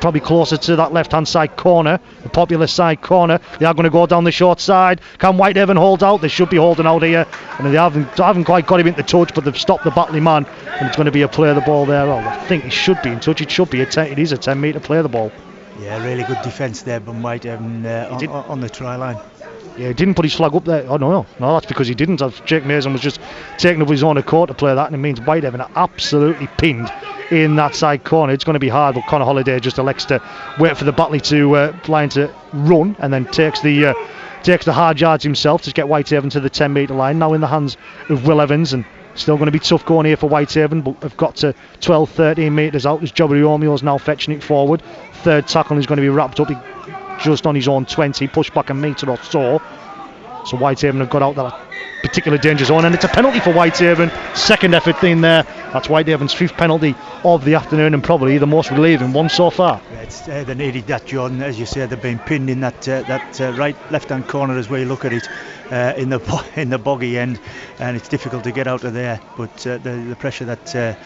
probably closer to that left hand side corner, the popular side corner. They are going to go down the short side. Can Whitehaven hold out? They should be holding out here, and they haven't quite got him into touch, but they've stopped the Batley man, and it's going to be a play of the ball there. Well, I think he should be in touch. It should be it is a 10 metre play of the ball. Yeah, really good defence there from Whitehaven on the try line. Yeah, he didn't put his flag up there. Oh no, that's because he didn't. Jake Mason was just taking up his own accord to play that, and it means Whitehaven are absolutely pinned in that side corner. It's going to be hard, but Conor Holliday just elects to wait for the Batley line to run, and then takes the hard yards himself to get Whitehaven to the 10-metre line. Now in the hands of Will Evans, and still going to be tough going here for Whitehaven, but have got to 12-13 metres out as Jobbery Romeo's now fetching it forward. Third tackle is going to be wrapped up just on his own 20, push back a metre or so. So Whitehaven have got out that particular danger zone, and it's a penalty for Whitehaven. Second effort in there. That's Whitehaven's 5th penalty of the afternoon, and probably the most relieving one so far. Yeah, they needed that, John. As you said, they've been pinned in that right left-hand corner as we look at it, in the boggy end, and it's difficult to get out of there. But the pressure that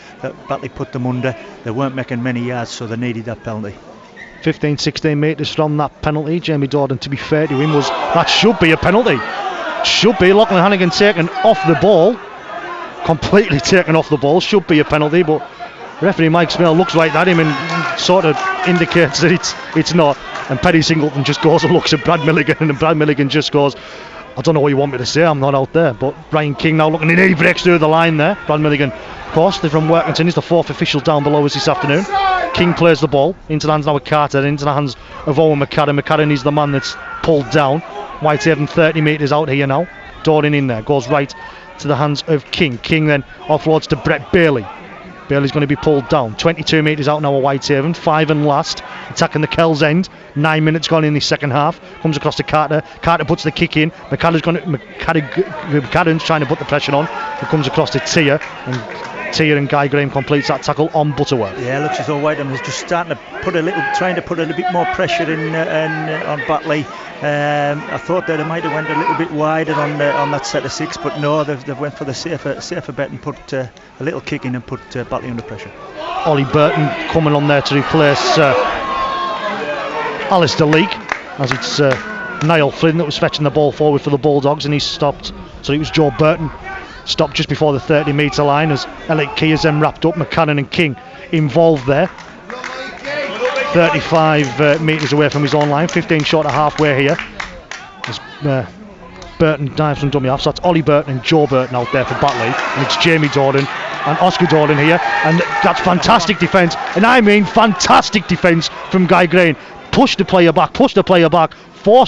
Batley put them under, they weren't making many yards, so they needed that penalty. 15-16 metres from that penalty. Jamie Dorden, to be fair to him, that should be a penalty. Should be. Lachlan Hannigan taken off the ball, completely taken off the ball. Should be a penalty, but referee Mike Smale looks right at him and sort of indicates that it's not. And Paddy Singleton just goes and looks at Brad Milligan, and Brad Milligan just goes, I don't know what you want me to say, I'm not out there. But Ryan King now looking, and he breaks through the line there. Brad Milligan, of course, they're from Workington. He's the 4th official down below us this afternoon. King plays the ball into the hands now of Carter, into the hands of Owen McCadden. McCadden is the man that's pulled down. Whitehaven 30 metres out here now. Dorden in there, goes right to the hands of King. King then offloads to Brett Bailey. Bailey's going to be pulled down. 22 metres out now of Whitehaven, 5 and last, attacking the Kells end. 9 minutes gone in the second half. Comes across to Carter. Carter puts the kick in. McCadden's trying to put the pressure on. It comes across to Tia, and Tia and Guy Graham completes that tackle on Butterworth. Yeah, it looks as though Whitehaven is just trying to put a little bit more pressure in on Batley. I thought that they might have went a little bit wider on that set of 6, but no, they've went for the safer bet and put a little kick in and put Batley under pressure. Ollie Burton coming on there to replace Alistair Leake, as it's Niall Flynn that was fetching the ball forward for the Bulldogs, and he's stopped. So it was Joe Burton stopped just before the 30 metre line as Elliot Key is then wrapped up. McCannon and King involved there. 35 metres away from his own line, 15 short of halfway here. As Burton dives from dummy half, so that's Ollie Burton and Joe Burton out there for Batley, and it's Jamie Dorden and Oscar Dorden here, and that's fantastic defence, and I mean fantastic defence from Guy Green. Push the player back, force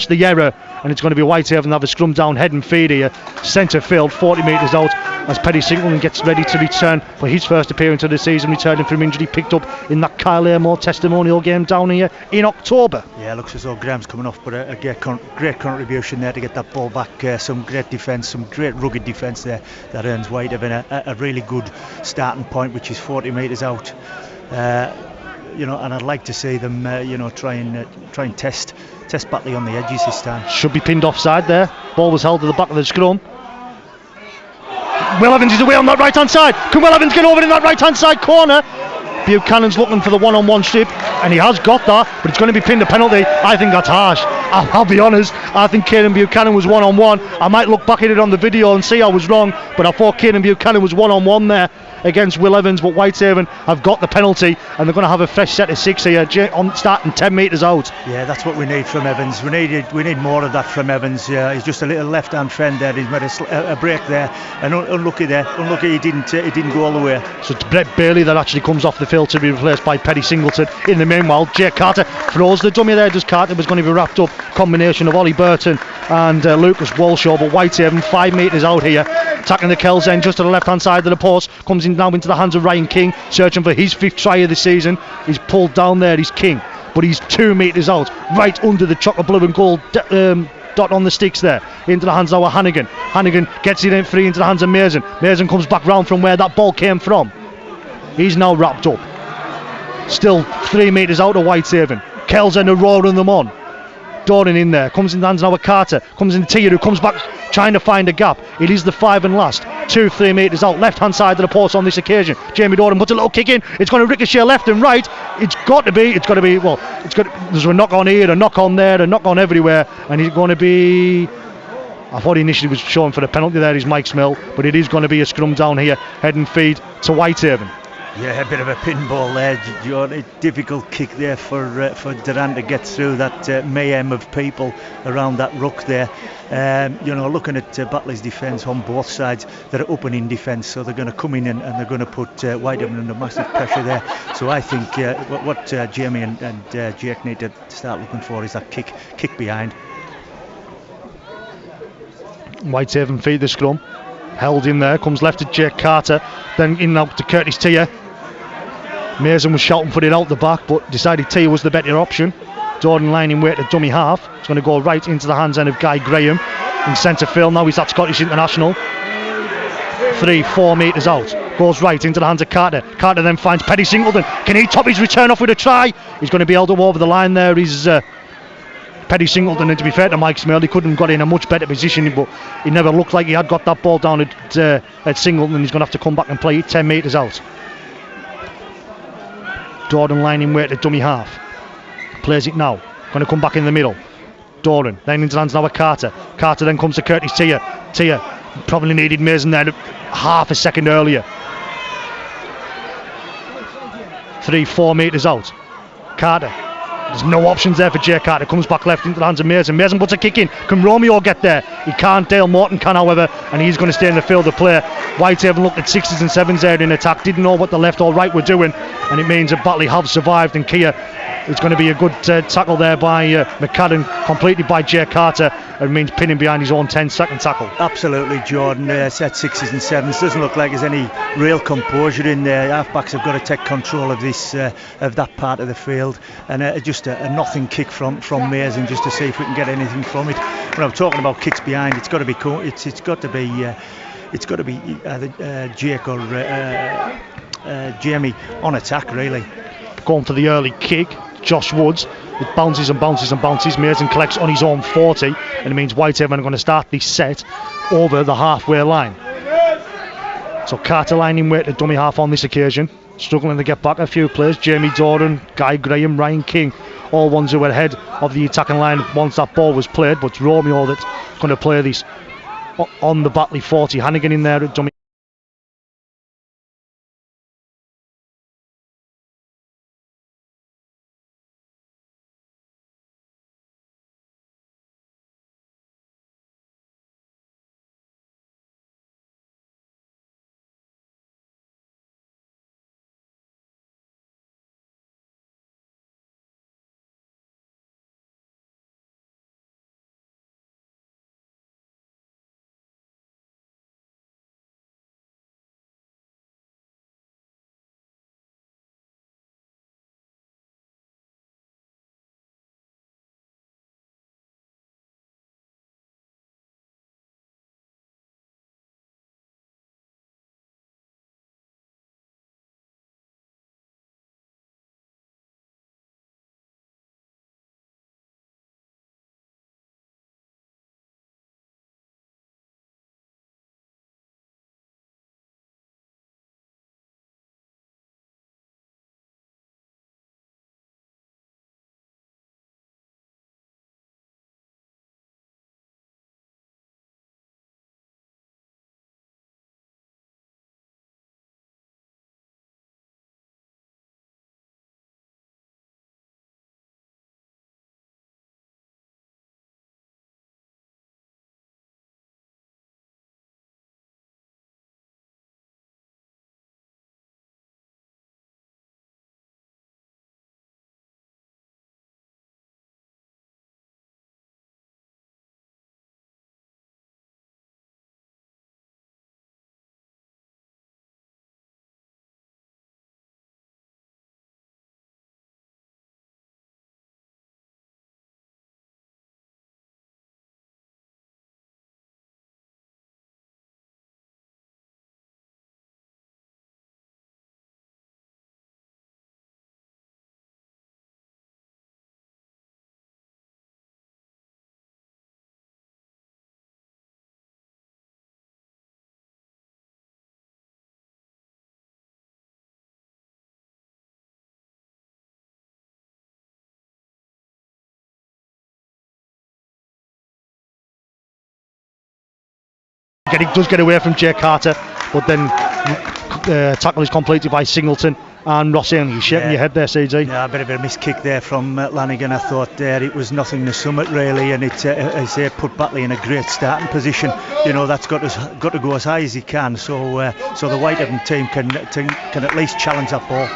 the error, and it's going to be Whitehaven have a scrum down head and feed here, centre field, 40 metres out, as Paddy Singleton gets ready to return for his first appearance of the season, returning from injury picked up in that Kyle Airmore testimonial game down here in October. Yeah, looks as though Graham's coming off, but a great contribution there to get that ball back. Some great defence, some great rugged defence there that earns Whitehaven a really good starting point, which is 40 metres out. And I'd like to see them, try and test Batley on the edges this time. Should be pinned offside there. Ball was held to the back of the scrum. Will Evans is away on that right hand side. Can Will Evans get over in that right hand side corner? Buchanan's looking for the one-on-one strip, and he has got that, but it's going to be pinned a penalty. I think that's harsh. I'll be honest, I think Kieran Buchanan was one-on-one. I might look back at it on the video and see I was wrong, but I thought Kieran Buchanan was one-on-one there against Will Evans, but Whitehaven have got the penalty, and they're going to have a fresh set of 6 here, starting 10 metres out. Yeah, that's what we need from Evans. We need more of that from Evans. He's just a little left-hand friend there. He's made a break there, and unlucky there. Unlucky he didn't go all the way. So it's Brett Bailey that actually comes off the field to be replaced by Paddy Singleton. In the meanwhile, Jake Carter throws the dummy there. Just Carter was going to be wrapped up. Combination of Ollie Burton and Lucas Walshaw, but Whitehaven 5 metres out here, attacking the Kells end just to the left-hand side of the post. Comes in now into the hands of Ryan King, searching for his 5th try of the season. He's pulled down there, he's King, but he's 2 metres out, right under the chocolate blue and gold dot on the sticks there. Into the hands now of Hannigan. Hannigan gets it in free into the hands of Mason. Mason comes back round from where that ball came from. He's now wrapped up. Still 3 metres out of Whitehaven. Kells end are roaring them on. Dorden in there, comes in the hands now of Carter, comes in Tia, who comes back trying to find a gap. It is the 5 and last, 2-3 metres out, left hand side of the post on this occasion. Jamie Dorden puts a little kick in, it's going to ricochet left and right. There's a knock on here, a knock on there, a knock on everywhere, and he's going to be, I thought he initially was showing for the penalty there, is Mike Smell, but it is going to be a scrum down here, head and feed to Whitehaven. Yeah, a bit of a pinball there, John. A difficult kick there for Duran to get through that mayhem of people around that ruck there. Looking at Batley's defence on both sides, they're opening defence, so they're going to come in and they're going to put Whitehaven under massive pressure there. So I think what Jamie and Jake need to start looking for is that kick behind. Whitehaven feed the scrum, held in there, comes left to Jake Carter, then in out to Curtis Tier. Mason was shouting for it out the back, but decided Tier was the better option. Jordan lining Weir to dummy half. It's going to go right into the hands end of Guy Graham in centre field. Now he's at Scottish International. 3-4 metres out. Goes right into the hands of Carter. Carter then finds Paddy Singleton. Can he top his return off with a try? He's going to be held up over the line there. He's Paddy Singleton, and to be fair to Mike Smale, he couldn't have got in a much better position, but he never looked like he had got that ball down at Singleton. He's going to have to come back and play it 10 metres out. Jordan lining Weir to dummy half. Plays it now. Going to come back in the middle. Doran then into the hands now with Carter. Carter then comes to Curtis Tier. Tier probably needed Mason there half a second earlier. 3-4 metres out. Carter. There's no options there for Jay Carter. Comes back left into the hands of Mason. Mason puts a kick in. Can Romeo get there? He can't. Dale Morton can, however, and he's going to stay in the field of play. Whitehaven looked at 6s and 7s there in attack. Didn't know what the left or right were doing, and it means that Batley have survived. And Kia, it's going to be a good tackle there by McCadden, completed by Jay Carter. It means pinning behind his own 10-second tackle. Absolutely, Jordan. Set 6s and 7s. Doesn't look like there's any real composure in there. Halfbacks have got to take control of this, of that part of the field, and just a nothing kick from Mason, just to see if we can get anything from it. When I'm talking about kicks behind, it's got to be either Jake or Jamie on attack, really. Going for the early kick, Josh Woods. It bounces and bounces and bounces. Mason collects on his own 40, and it means Whitehaven are going to start this set over the halfway line. So Carter lining Weir to dummy half on this occasion. Struggling to get back a few players. Jamie Doran, Guy Graham, Ryan King, all ones who were ahead of the attacking line once that ball was played. But it's Romeo that's going to play this on the Batley 40. Hannigan in there at dummy. He does get away from Jay Carter, but then tackle is completed by Singleton and Ross Ainley. You're shaking your head there, CG. Yeah, a bit of a missed kick there from Lanigan. I thought there it was nothing to summit really, and it I say put Batley in a great starting position. You know, that's got to go as high as he can. So the Whitehaven team can at least challenge that ball.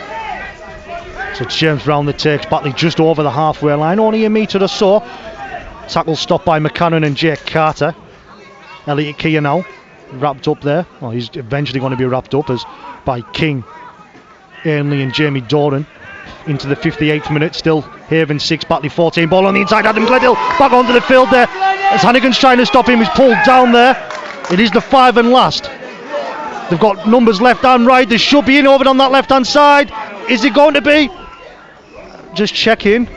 So it's James Brown that takes Batley just over the halfway line, only a metre or so. Tackle stopped by McCannon and Jake Carter. Elliot Keir now wrapped up there. Well, he's eventually going to be wrapped up as by King, Ainley and Jamie Doran. Into the 58th minute, still Haven 6, Batley 14. Ball on the inside, Adam Gledhill back onto the field there. As Hannigan's trying to stop him, he's pulled down there. It is the 5 and last. They've got numbers left and right. They should be in over on that left hand side. Is it going to be? Just check in.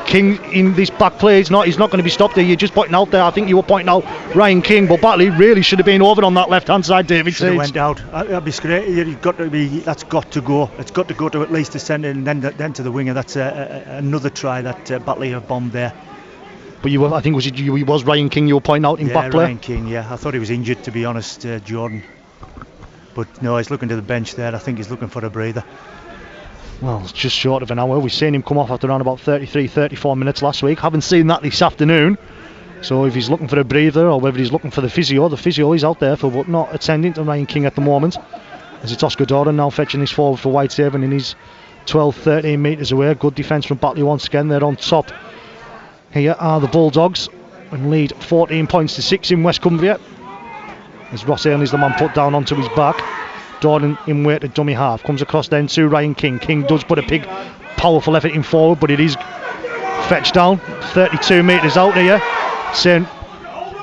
King in this back play, he's not going to be stopped there. You're just pointing out there, I think you were pointing out Ryan King, but Batley really should have been over on that left hand side, David. Should have went out. That'd be great. You've got to be. That's got to go. It's got to go to at least the centre and then to the winger. That's another try that Batley have bombed there. But I think it was Ryan King you were pointing out in back play. Ryan King. Yeah, I thought he was injured, to be honest, Jordan. But no, he's looking to the bench there. I think he's looking for a breather. Well, it's just short of an hour. We've seen him come off after around about 34 minutes last week. Haven't seen that this afternoon. So if he's looking for a breather or whether he's looking for the physio is out there for, but not attending to Ryan King at the moment. As it's Oscar Doran now fetching his forward for Whitehaven, and he's 12-13 metres away. Good defence from Batley once again. They're on top. Here are the Bulldogs and lead 14 points to 6 in West Cumbria. As Ross Ainley's the man put down onto his back. Doran in weight at dummy half. Comes across then to Ryan King. King does put a big, powerful effort in forward, but it is fetched down. 32 metres out here. Saying,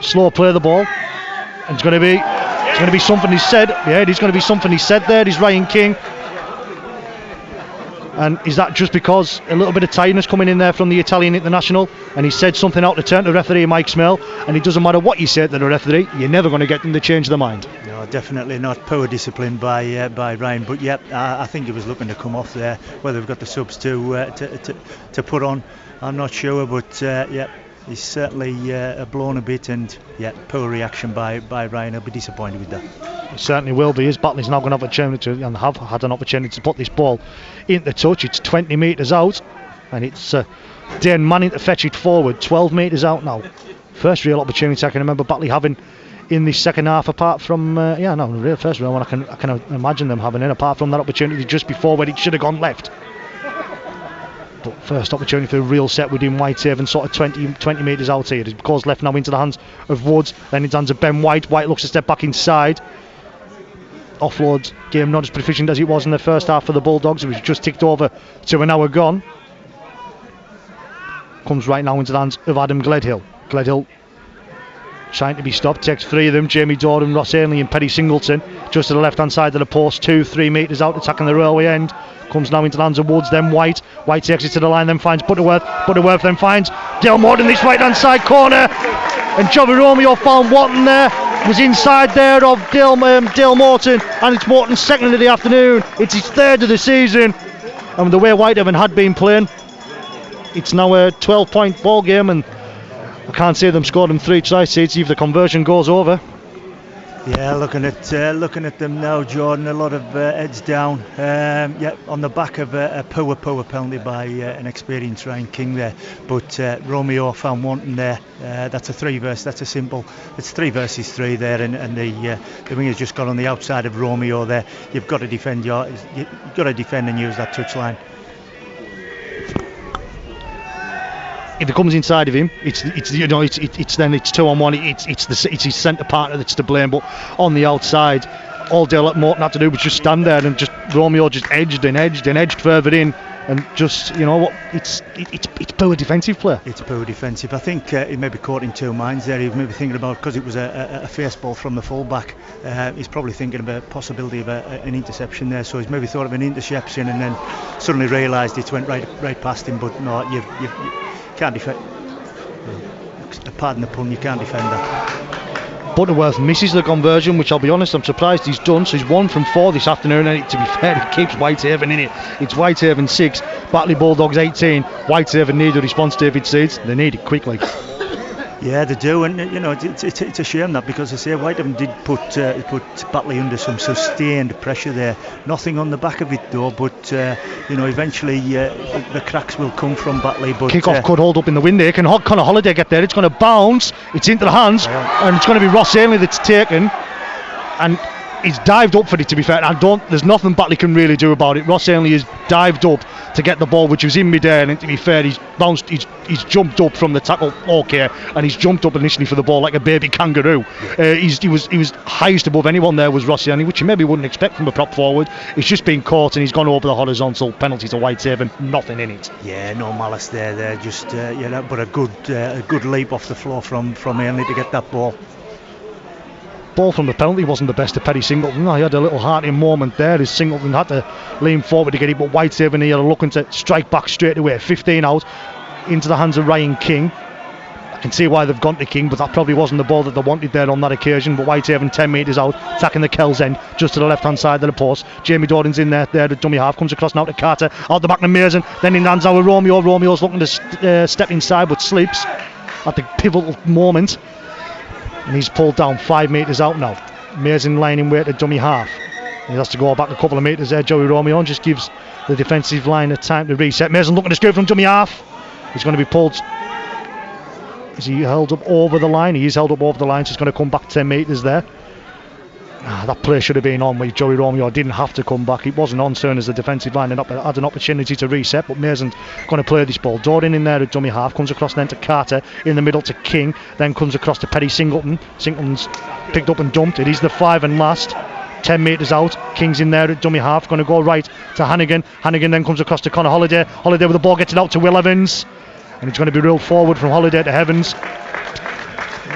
slow play the ball. And it's going to be something he said. Yeah, it is going to be something he said there. Is Ryan King. And is that just because a little bit of tiredness coming in there from the Italian international, and he said something out to turn to referee Mike Smell, and it doesn't matter what you say to the referee, you're never going to get them to change their mind. No, definitely not. Poor discipline by Ryan, but yeah, I think he was looking to come off there. Whether we've got the subs to put on, I'm not sure, but yeah, he's certainly blown a bit, and yeah, poor reaction by Ryan. I'll be disappointed with that. It certainly will be, as Batley's now going to have an opportunity, and have had an opportunity to put this ball into touch. It's 20 metres out, and it's Dane Manning to fetch it forward. 12 metres out now. First real opportunity I can remember Batley having in the second half, apart from the first real one I can imagine them having in, apart from that opportunity just before when it should have gone left. But first opportunity for a real set within Whitehaven, sort of 20 metres out here. It goes left now into the hands of Woods, then into the hands of Ben White. White looks to step back inside. Offload game not as proficient as it was in the first half for the Bulldogs. It was just ticked over to an hour gone. Comes right now into the hands of Adam Gledhill. Gledhill trying to be stopped, takes 3 of them. Jamie Doran, Ross Ainley and Perry Singleton just to the left hand side of the post, 2-3 metres out, attacking the railway end. Comes now into the hands of Woods, then White. White takes it to the line, then finds Butterworth. Butterworth then finds Dale Morton in this right hand side corner, and Johnny Romeo found Watton there. Was inside there of Dale Morton, and it's Morton's second of the afternoon. It's his third of the season, and the way Whitehaven had been playing, it's now a 12-point ball game, and I can't say them scored them 3 tries. See if the conversion goes over. Yeah, looking at them now, Jordan. A lot of heads down. Yeah, on the back of a poor penalty by an experienced Ryan King there. But Romeo found Wanton there. That's a 3 versus. That's a simple. It's 3 versus 3 there, and the winger's just got on the outside of Romeo there. You've got to defend you've got to defend and use that touchline. If it comes inside of him, it's 2-on-1. It's his centre partner that's to blame. But on the outside, all Dale Morton had to do was just stand there, and just Romeo just edged further in, and just it's poor defensive play. It's poor defensive. I think he may be caught in 2 minds there. He may be thinking about, because it was a face ball from the full-back, he's probably thinking about possibility of an interception there. So he's maybe thought of an interception and then suddenly realised it went right past him. But no, you can't defend. Pardon the pun, you can't defend that. Butterworth misses the conversion, which I'll be honest, I'm surprised he's done. So he's 1 from 4 this afternoon, and to be fair, he keeps Whitehaven in it. It's Whitehaven 6, Batley Bulldogs 18. Whitehaven need a response, David Seeds. They need it quickly. Yeah, they do, and you know it's a shame that, because I say Whitehaven did put Batley under some sustained pressure there. Nothing on the back of it though, but you know, eventually the cracks will come from Batley. But kick-off could hold up in the wind here. Can Connor Holiday get there? It's going to bounce. It's into the hands, and it's going to be Ross Ainley that's taken, and he's dived up for it, to be fair. There's nothing Batley can really do about it. Ross Ainley has dived up to get the ball, which was in mid-air, and to be fair, he's jumped up from the tackle, okay, and he's jumped up initially for the ball like a baby kangaroo. He was highest above anyone there was Ross Ainley, which you maybe wouldn't expect from a prop forward. He's just been caught and he's gone over the horizontal. Penalty to Whitehaven, nothing in it. Yeah, no malice there. Just but a good leap off the floor from Ainley to get that ball. Ball from the penalty wasn't the best of Perry Singleton. He had a little hearty moment there as Singleton had to lean forward to get it, but Whitehaven here are looking to strike back straight away. 15 out into the hands of Ryan King. I can see why they've gone to King, but that probably wasn't the ball that they wanted there on that occasion. But Whitehaven 10 metres out, attacking the Kells end, just to the left hand side of the post. Jamie Doran's in there, the dummy half, comes across now to Carter, out the back to Mason, then in the hands of Romeo. Romeo's looking to step inside but slips at the pivotal moment, and he's pulled down 5 metres out now. Mason lining way to dummy half. He has to go back a couple of metres there, Joey Romeo, and just gives the defensive line a time to reset. Mason looking to scoop from dummy half. He's going to be pulled. Is he held up over the line? He is held up over the line, so he's going to come back 10 metres there. That play should have been on with Joey Romeo. Didn't have to come back. It wasn't on turn as the defensive line had an opportunity to reset, but Mason's going to play this ball. Doran in there at dummy half, comes across then to Carter, in the middle to King, then comes across to Perry Singleton. Singleton's picked up and dumped. It is the 5 and last. 10 metres out. King's in there at dummy half, going to go right to Hannigan. Hannigan then comes across to Connor Holiday. Holiday with the ball, gets it out to Will Evans, and it's going to be reeled forward from Holiday to Evans.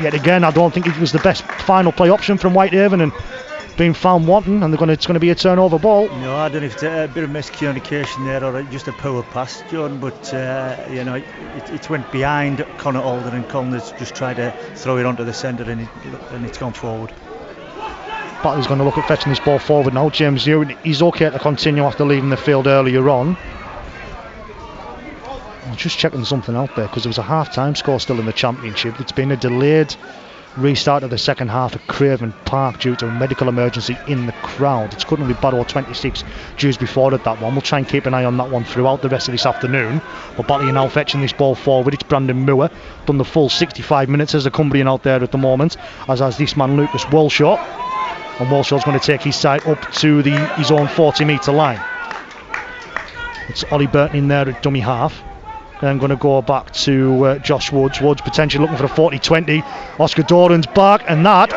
Yet again, I don't think it was the best final play option from Whitehaven, and being found wanting, and it's going to be a turnover ball. No, I don't know if it's a bit of miscommunication there or just a poor pass, John, but you know, it went behind Connor Alden, and Connor's just tried to throw it onto the centre, and it's gone forward. Batley's going to look at fetching this ball forward now. James Newton, he's okay to continue after leaving the field earlier on. I'm just checking something out there, because there was a half-time score still in the Championship. It's been a delayed restart of the second half at Craven Park due to a medical emergency in the crowd. It's currently Barrow 26 dues before it, that one. We'll try and keep an eye on that one throughout the rest of this afternoon. But Batley are now fetching this ball forward. It's Brandon Moore, done the full 65 minutes as a Cumbrian out there at the moment, as has this man Lucas Walshaw, and Walshaw's going to take his side up to his own 40 metre line. It's Ollie Burton in there at dummy half. Then going to go back to Josh Woods. Woods potentially looking for a 40-20. Oscar Doran's back, and that.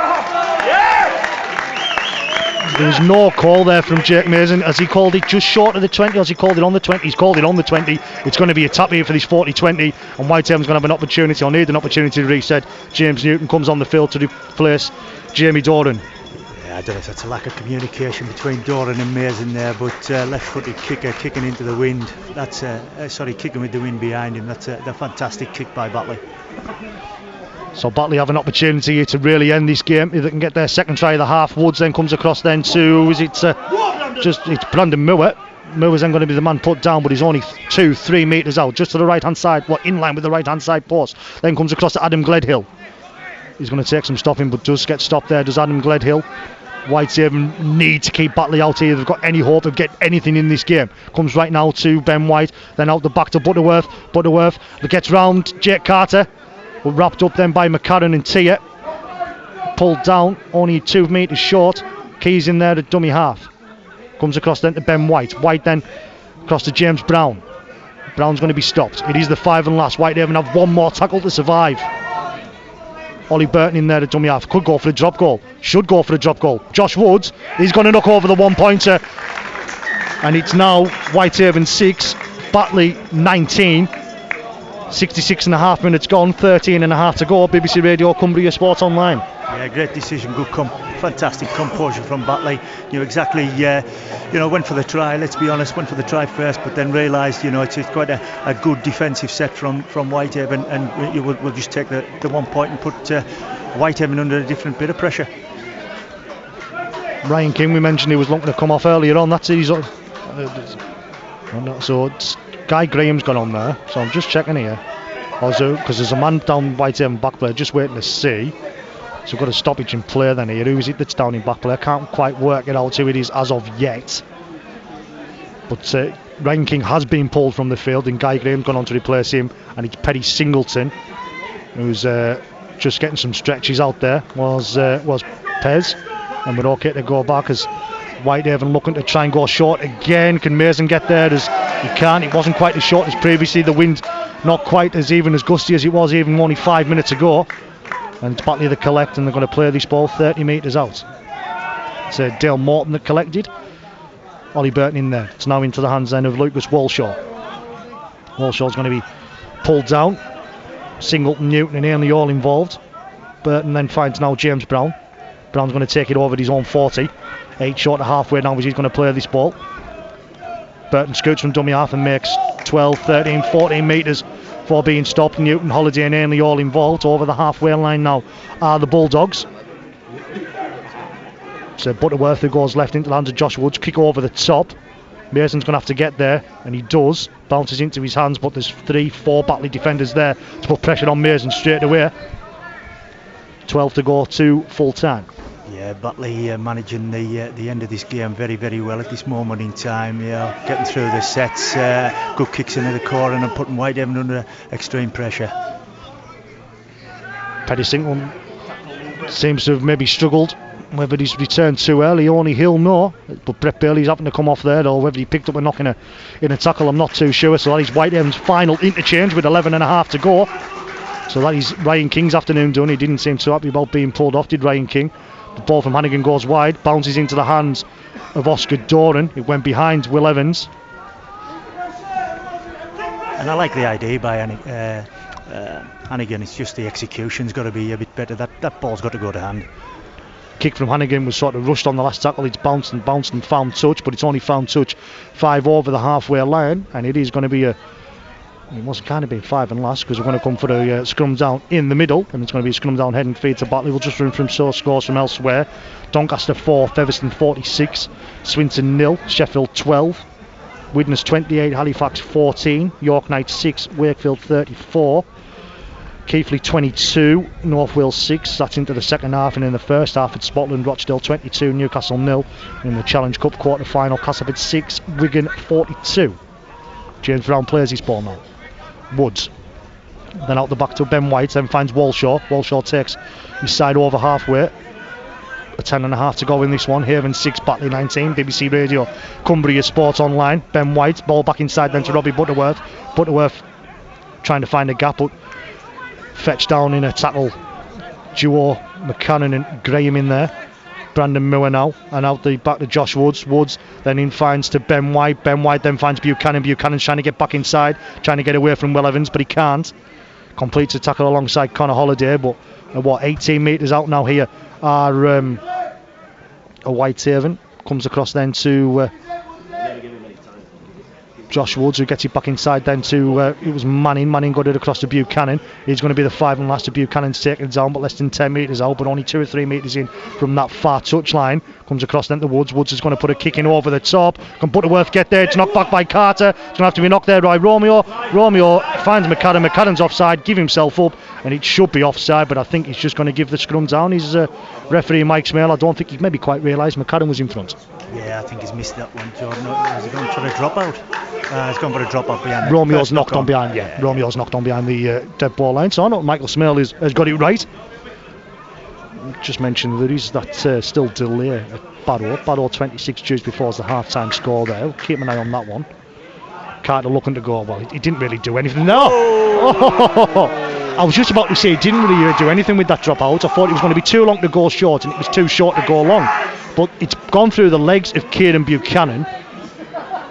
There was no call there from Jake Mason. Has he called it just short of the 20? Or has he called it on the 20? He's called it on the 20. It's going to be a tap here for this 40-20, and Whitehaven's going to have an opportunity, or need an opportunity to reset. James Newton comes on the field to replace Jamie Doran. I don't know if that's a lack of communication between Doran and Mason there, but left-footed kicker kicking into the wind. That's kicking with the wind behind him. That's a fantastic kick by Batley. So Batley have an opportunity here to really end this game if they can get their second try of the half. Woods then comes across then to it's Brandon Moore. Moore's then going to be the man put down, but he's only 2-3 metres out, just to the right hand side, in line with the right hand side post. Then comes across to Adam Gledhill. He's going to take some stopping, but does get stopped there, does Adam Gledhill. Whitehaven need to keep Batley out here. They've got any hope of getting anything in this game. Comes right now to Ben White, then out the back to Butterworth. Butterworth gets round Jake Carter, wrapped up then by McCarran and Tia. Pulled down, only 2 metres short. Keys in there at dummy half. Comes across then to Ben White. White then across to James Brown. Brown's going to be stopped. It is the 5 and last. Whitehaven have one more tackle to survive. Ollie Burton in there at dummy half. Could go for the drop goal. Should go for the drop goal. Josh Woods, he's going to knock over the 1-pointer. And it's now Whitehaven 6, Batley 19. 66 and a half minutes gone, 13 and a half to go. BBC Radio, Cumbria Sports Online. Yeah, great decision, fantastic composure from Batley. You know exactly, went for the try, let's be honest, went for the try first, but then realised, it's quite a good defensive set from Whitehaven, and we'll just take the 1 point and put Whitehaven under a different bit of pressure. Ryan King, we mentioned he was looking to come off earlier on. That's his. So Guy Graham's gone on there, so I'm just checking here. Because there's a man down Whitehaven back player just waiting to see. So we've got a stoppage in play then here. Who is it that's down in back player? Can't quite work it out who it is as of yet. But Ryan King has been pulled from the field, and Guy Graham's gone on to replace him, and it's Perry Singleton who's just getting some stretches out there. Was Pez, and we're okay to go back as Whitehaven looking to try and go short again. Can Mason get there? As he can't. It wasn't quite as short as previously. The wind not quite as even as gusty as it was even only 5 minutes ago. And it's Batley that collect, and they're going to play this ball 30 metres out. It's Dale Morton that collected. Ollie Burton in there. It's now into the hands then of Lucas Walshaw. Walshaw's going to be pulled down. Singleton, Newton and Ainley all involved. Burton then finds now James Brown. Brown's going to take it over at his own 40. 8 short of halfway now as he's going to play this ball. Burton scoots from dummy half and makes 12, 13, 14 metres before being stopped. Newton, Holiday and Ainley all involved. Over the halfway line now are the Bulldogs. So Butterworth who goes left into the hands of Josh Woods. Kick over the top. Mason's going to have to get there, and he does. Bounces into his hands, but there's 3-4 Batley defenders there to put pressure on Mason straight away. 12 to go to full time. Yeah, Batley managing the end of this game very, very well at this moment in time. Yeah, getting through the sets, good kicks into the corner and putting Whitehaven under extreme pressure. Paddy Singleton seems to have maybe struggled. Whether he's returned too early, only he'll know. But Brett Bailey's having to come off there, or whether he picked up a knock in a tackle, I'm not too sure. So that is Whitehaven's final interchange with 11.5 to go. So that is Ryan King's afternoon done. He didn't seem too happy about being pulled off, did Ryan King? The ball from Hannigan goes wide, bounces into the hands of Oscar Doran. It went behind Will Evans. And I like the idea by Hannigan. It's just the execution's got to be a bit better. That ball's got to go to hand. Kick from Hannigan was sort of rushed on the last tackle. It's bounced and found touch, but it's only found touch 5 over the halfway line, and it is going to be it wasn't kind of being 5 and last, because we're going to come for a scrum down in the middle, and it's going to be a scrum down head and feed to Batley. We'll just run from scores from elsewhere. Doncaster 4, Featherstone 46, Swinton 0, Sheffield 12, Widnes 28, Halifax 14, York Knights 6, Wakefield 34. Keighley 22, North Wales 6. That's into the second half, and in the first half it's Scotland, Rochdale 22, Newcastle 0. In the Challenge Cup quarter final, Castleford 6, Wigan 42. James Brown plays his ball now. Woods. Then out the back to Ben White, then finds Walshaw. Walshaw takes his side over halfway. A 10.5 to go in this one. Haven 6, Batley 19. BBC Radio, Cumbria Sports Online. Ben White, ball back inside then to Robbie Butterworth. Butterworth trying to find a gap, but fetched down in a tackle. Duo McCannon and Graham in there. Brandon Moore now, and out the back to Josh Woods. Woods then in finds to Ben White. Ben White then finds Buchanan. Buchanan's trying to get back inside, trying to get away from Will Evans, but he can't. Completes a tackle alongside Connor Holiday, but 18 metres out now here are a Whitehaven. Comes across then to Josh Woods, who gets it back inside then to it was Manning. Manning got it across to Buchanan. He's going to be the 5 and last to Buchanan's taken it down, but less than 10 metres out, but only 2 or 3 metres in from that far touchline. Comes across then to Woods. Woods is going to put a kick in over the top. Can Butterworth get there? It's knocked back by Carter. It's going to have to be knocked there by Romeo. Romeo finds McAdam. McAdam's offside, give himself up, and it should be offside, but I think he's just going to give the scrum down. He's referee Mike Smale. I don't think he maybe quite realised McAdam was in front. Yeah, I think he's missed that one, Jordan. Is he going for a drop out? He's gone for a drop out behind. Romeo's knocked on behind. Yeah, Romeo's knocked on behind the dead ball line. So I know Michael Smale has got it right. Just mentioned there is that still delay at Barrow. Barrow 26 just before the half-time score there. We'll keep an eye on that one. Carter looking to go. Well, he didn't really do anything. No! Oh! I was just about to say he didn't really do anything with that drop out. I thought it was going to be too long to go short, and it was too short to go long. But it's gone through the legs of Kieran Buchanan,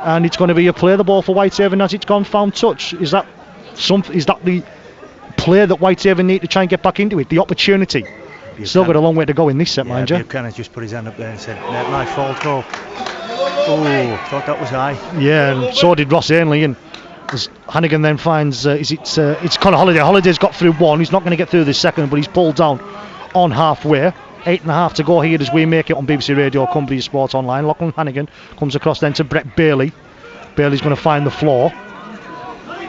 and it's going to be a play the ball for Whitehaven as it's gone found touch. Is that the play that Whitehaven need to try and get back into it? The opportunity. Buchanan. Still got a long way to go in this set, mind you. Buchanan just put his hand up there and said, "My fault, go." Oh, thought that was high. Yeah, and so did Ross Ainley, and as Hannigan then finds it's Connor Holiday. Holiday's got through one. He's not going to get through the second, but he's pulled down on halfway. 8.5 to go here as we make it on BBC Radio, Cumbria Sports Online. Lachlan Hannigan comes across then to Brett Bailey. Bailey's going to find the floor.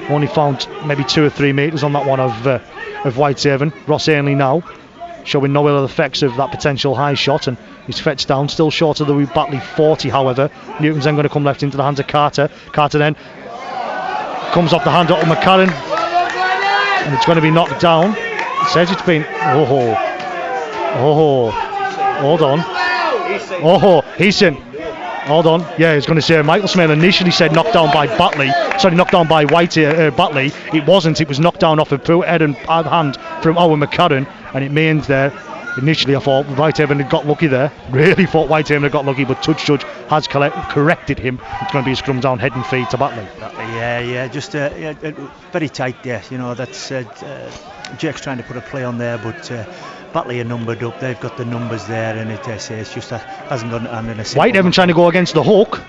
Only found maybe 2 or 3 metres on that one of Whitehaven. Ross Ainley now showing no ill effects of that potential high shot, and he's fetched down, still short of the Batley 40 however. Newton's then going to come left into the hands of Carter. Carter then comes off the hand of McCarran, and it's going to be knocked down. It says it's been... hold on. He's saying... Hold on. Yeah, he's going to say Michael Smale initially said knocked down by Batley. Sorry, knocked down by Batley. It wasn't. It was knocked down off a head and hand from Owen McCarran, and it means there. Initially, I thought Whitehaven had got lucky there. Really thought Whitehaven had got lucky, but touch judge has corrected him. It's going to be a scrum down, head and feet to Batley. Yeah, just very tight there. You know, that's Jake's trying to put a play on there, but Batley are numbered up. They've got the numbers there, and it's just hasn't gone under a signal. Whitehaven trying to go against the hook.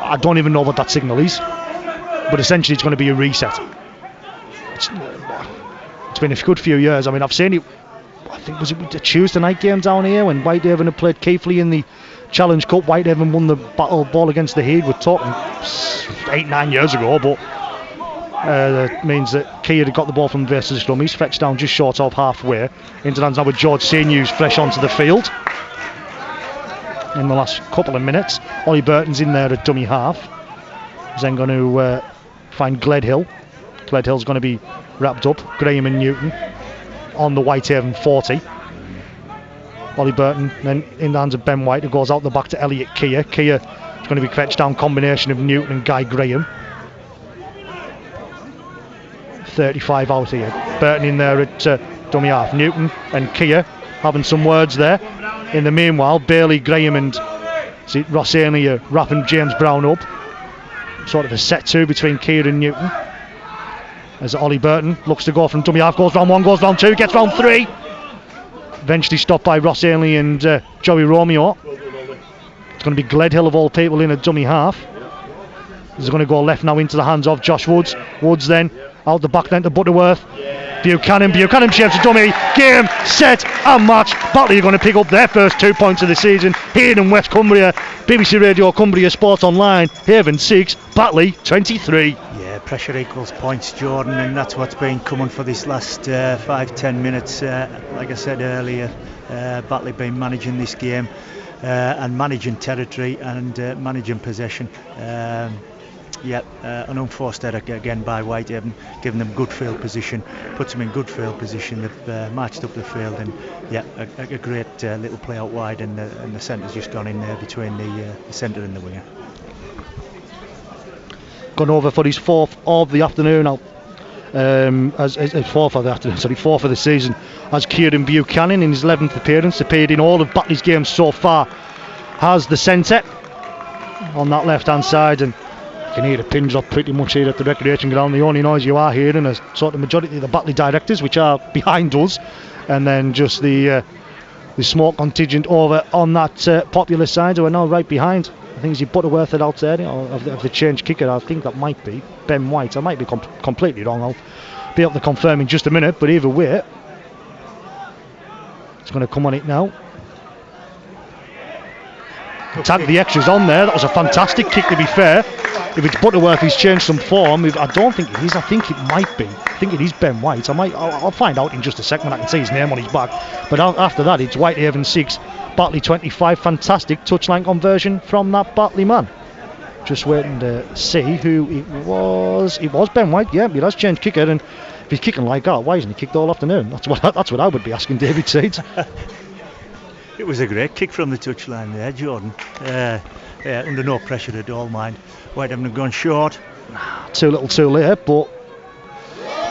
I don't even know what that signal is, but essentially it's going to be a reset. It's been a good few years. I mean, I've seen it. I think was it the Tuesday night game down here when Whitehaven had played Keighley in the Challenge Cup. Whitehaven won the battle ball against the Heed. We're talking 8-9 years ago, but that means that Keir had got the ball from versus scrum. He's fetched down just short of halfway into the hands now with George Senior, who's fresh onto the field in the last couple of minutes. Ollie Burton's in there at dummy half. He's then going to find Gledhill. Gledhill's going to be wrapped up. Graham and Newton on the Whitehaven 40. Ollie Burton then in the hands of Ben White, who goes out the back to Elliot Keir. Keir is going to be fetched down, combination of Newton and Guy Graham. 35 out here. Burton in there at dummy half. Newton and Keir having some words there. In the meanwhile, Bailey, Graham and Ross Ainley are wrapping James Brown up. Sort of a set two between Keir and Newton. As Ollie Burton looks to go from dummy half, goes round one, goes round two, gets round three. Eventually stopped by Ross Ainley and Joey Romeo. It's going to be Gledhill of all people in a dummy half. He's going to go left now into the hands of Josh Woods. Woods then out the back then to Butterworth. Buchanan shapes a dummy. Game, set and match. Batley are going to pick up their first 2 points of the season here in West Cumbria. BBC Radio Cumbria Sports Online. Haven 6, Batley 23. Yeah, pressure equals points, Jordan, and that's what's been coming for this last 5-10 minutes. Like I said earlier, Batley been managing this game and managing territory and managing possession. An unforced error again by Whitehaven, giving them good field position, puts them in good field position. They've marched up the field, and a great little play out wide, and the centre's just gone in there between the centre and the winger. Gone over for his fourth of the afternoon now. Fourth of the season, as Kieran Buchanan in his 11th appearance, appeared in all of Batley's games so far, has the centre on that left hand side, and you can hear the pin drop pretty much here at the recreation ground. The only noise you are hearing is sort of majority of the Batley directors, which are behind us, and then just the smoke contingent over on that popular side, who are now right behind. I think it's your Butterworth out there, of the change kicker. I think that might be Ben White. I might be completely wrong. I'll be able to confirm in just a minute, but either way, it's going to come on it now. Tag the extras on there. That was a fantastic kick, to be fair. If it's Butterworth, he's changed some form. I don't think it is. I think it might be. I think it is Ben White. I'll find out in just a second when I can see his name on his back. But after that, it's Whitehaven 6, Batley 25. Fantastic touchline conversion from that Batley man. Just waiting to see who it was. It was Ben White. Yeah, he has changed kicker, and if he's kicking like that, why isn't he kicked all afternoon? That's what I would be asking David Seeds. It was a great kick from the touchline there, Jordan. Under no pressure at all, mind. Whitehaven have gone short. Too little too late, but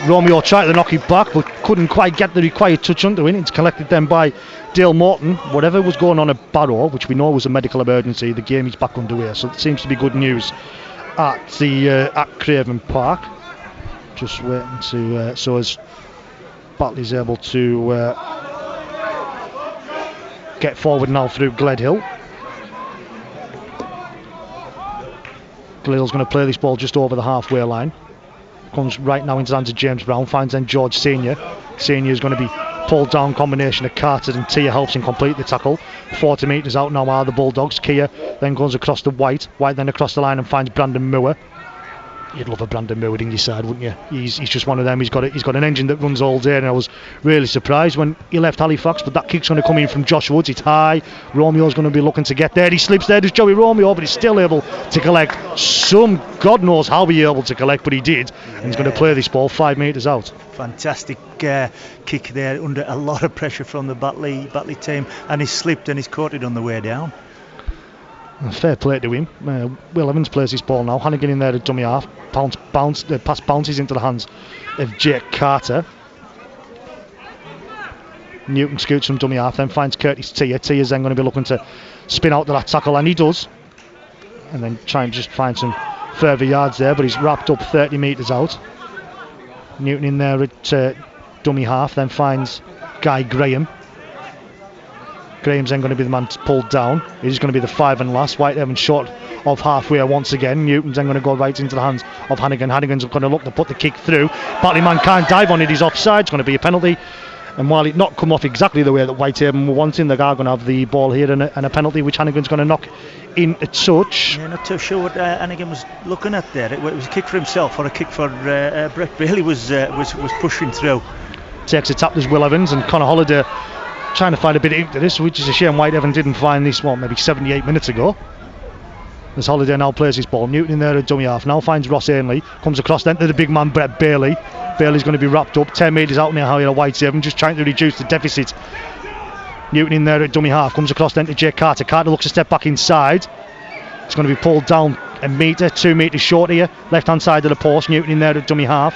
Romeo tried to knock it back, but couldn't quite get the required touch under it. It's collected then by Dale Morton. Whatever was going on at Barrow, which we know was a medical emergency, the game is back underway, so it seems to be good news at Craven Park. Just waiting to so as Batley's able to get forward now through Gledhill. Gledhill's going to play this ball just over the halfway line. Comes right now into the hands of James Brown, finds then George Senior. Senior is going to be pulled down, combination of Carter and Tia helps him complete the tackle. 40 metres out now are the Bulldogs. Kia then goes across to White. White then across the line and finds Brandon Moore. You'd love a Brandon Meward in your side, wouldn't you? He's just one of them. He's got an engine that runs all day, and I was really surprised when he left Halifax. But that kick's going to come in from Josh Woods. It's high. Romeo's going to be looking to get there. He slips there. There's Joey Romeo, but he's still able to collect. God knows how he able to collect, but he did. And he's going to play this ball 5 metres out. Fantastic kick there under a lot of pressure from the Batley team, and he slipped and he's caught it on the way down. Fair play to him. Will Evans plays his ball now. Hannigan in there at dummy half. The pass bounces into the hands of Jake Carter. Newton scoots from dummy half, then finds Curtis Tia. Tia's then going to be looking to spin out to that tackle, and he does. And then try and just find some further yards there, but he's wrapped up 30 metres out. Newton in there at dummy half, then finds Guy Graham. Graham's then going to be the man pulled down. He's going to be the 5 and last. Whitehaven short of halfway once again. Newton's then going to go right into the hands of Hannigan. Hannigan's going to look to put the kick through. Batley man can't dive on it. He's offside. It's going to be a penalty. And while it not come off exactly the way that Whitehaven were wanting, they are going to have the ball here and a penalty which Hannigan's going to knock in a touch. Yeah, not too sure what Hannigan was looking at there. It was a kick for himself or a kick for Brett Bailey was pushing through. Takes a tap, there's Will Evans and Connor Holliday trying to find a bit of into this, which is a shame Whitehaven didn't find this one maybe 78 minutes ago. As Holliday now plays his ball. Newton in there at dummy half, now finds Ross Ainley, comes across then to the big man Brett Bailey. Bailey's going to be wrapped up 10 metres out near Harrier Whitehaven, just trying to reduce the deficit. Newton in there at dummy half, comes across then to Jake Carter. Carter looks a step back inside. It's going to be pulled down a metre, 2 metres short here, left hand side of the post. Newton in there at dummy half.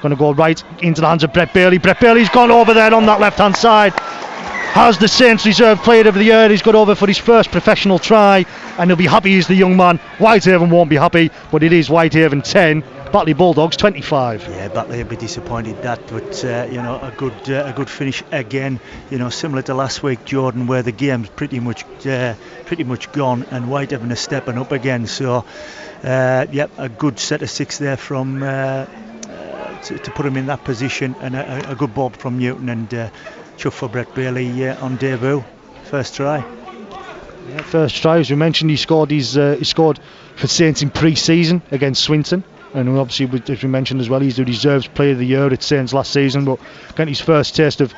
Going to go right into the hands of Brett Bailey. Brett Bailey's gone over there on that left hand side. Has the Saints Reserve Player of the Year. He's got over for his first professional try, and he'll be happy he's the young man. Whitehaven won't be happy, but it is Whitehaven 10, Batley Bulldogs 25. Yeah, Batley will be disappointed that, but a good finish again. Similar to last week, Jordan, where the game's pretty much gone, and Whitehaven are stepping up again. So, a good set of 6 there from. To put him in that position, and a good ball from Newton, and chuff for Brett Bailey on debut, first try. Yeah, first try, as we mentioned, he scored for Saints in pre-season against Swinton, and obviously, as we mentioned as well, he's the reserves Player of the Year at Saints last season, but getting his first taste of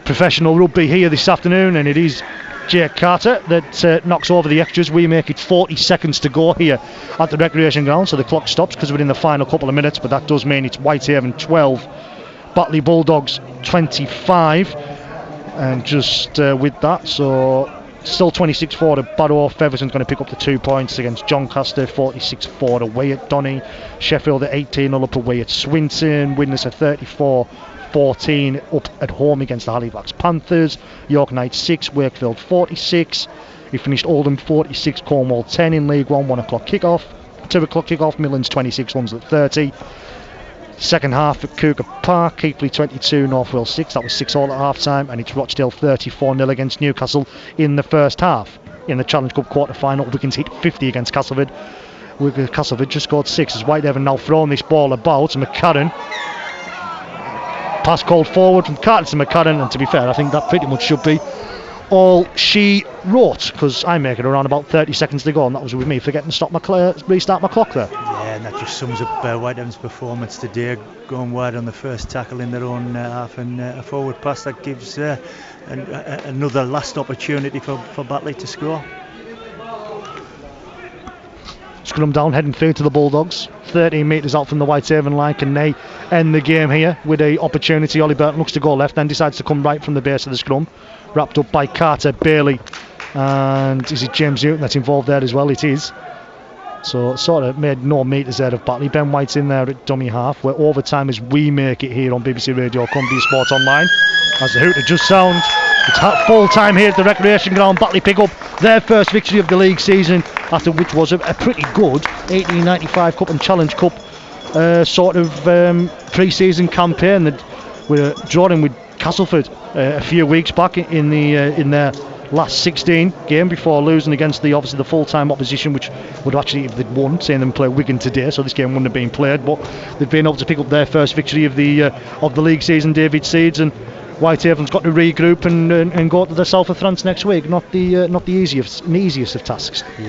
professional rugby here this afternoon, and it is Jake Carter that knocks over the extras. We make it 40 seconds to go here at the recreation ground, so the clock stops because we're in the final couple of minutes, but that does mean it's Whitehaven 12, Batley Bulldogs 25, and just with that, so still 26-4 to Barrow. Featherston's going to pick up the 2 points against Doncaster, 46-4 away at Donny. Sheffield at 18-0 up away at Swinton. Widnes at 34-14 up at home against the Halifax Panthers. York Knights 6, Wakefield 46. We finished Oldham 46, Cornwall 10 in League 1, 1 o'clock kick-off. 2 o'clock kick-off, Midlands 26, Ones at 30. Second half at Cougar Park, Keighley 22, North Wales 6. That was 6-all at half-time, and it's Rochdale 34-0 against Newcastle in the first half. In the Challenge Cup quarter-final, Wiggins hit 50 against Castleford. Castleford just scored 6 as Whitehaven now throwing this ball about. McCarran. Pass called forward from Carter to McCarran, and to be fair, I think that pretty much should be all she wrote, because I make it around about 30 seconds to go, and that was with me forgetting to restart my clock there. Yeah, and that just sums up Whitehaven's performance today, going wide on the first tackle in their own half, and a forward pass that gives another last opportunity for Batley to score. Scrum down, heading through to the Bulldogs, 13 metres out from the Whitehaven line. Can they end the game here with a opportunity? Ollie Burton looks to go left, then decides to come right from the base of the scrum, wrapped up by Carter, Bailey, and is it James Newton that's involved there as well? It is. So sort of made no metres there of Batley. Ben White's in there at dummy half, where overtime as we make it here on BBC Radio, Cumbria Sports Online. As the hooter just sounds, it's full time here at the recreation ground. Batley pick up their first victory of the league season, after which was a pretty good 1895 Cup and Challenge Cup pre-season campaign that we're drawing with Castleford a few weeks back in their last 16 game before losing against the full-time opposition, which would actually, if they'd won, seeing them play Wigan today, so this game wouldn't have been played, but they've been able to pick up their first victory of the league season. David Seeds and Whitehaven's got to regroup and go to the south of France next week. Not the easiest of tasks.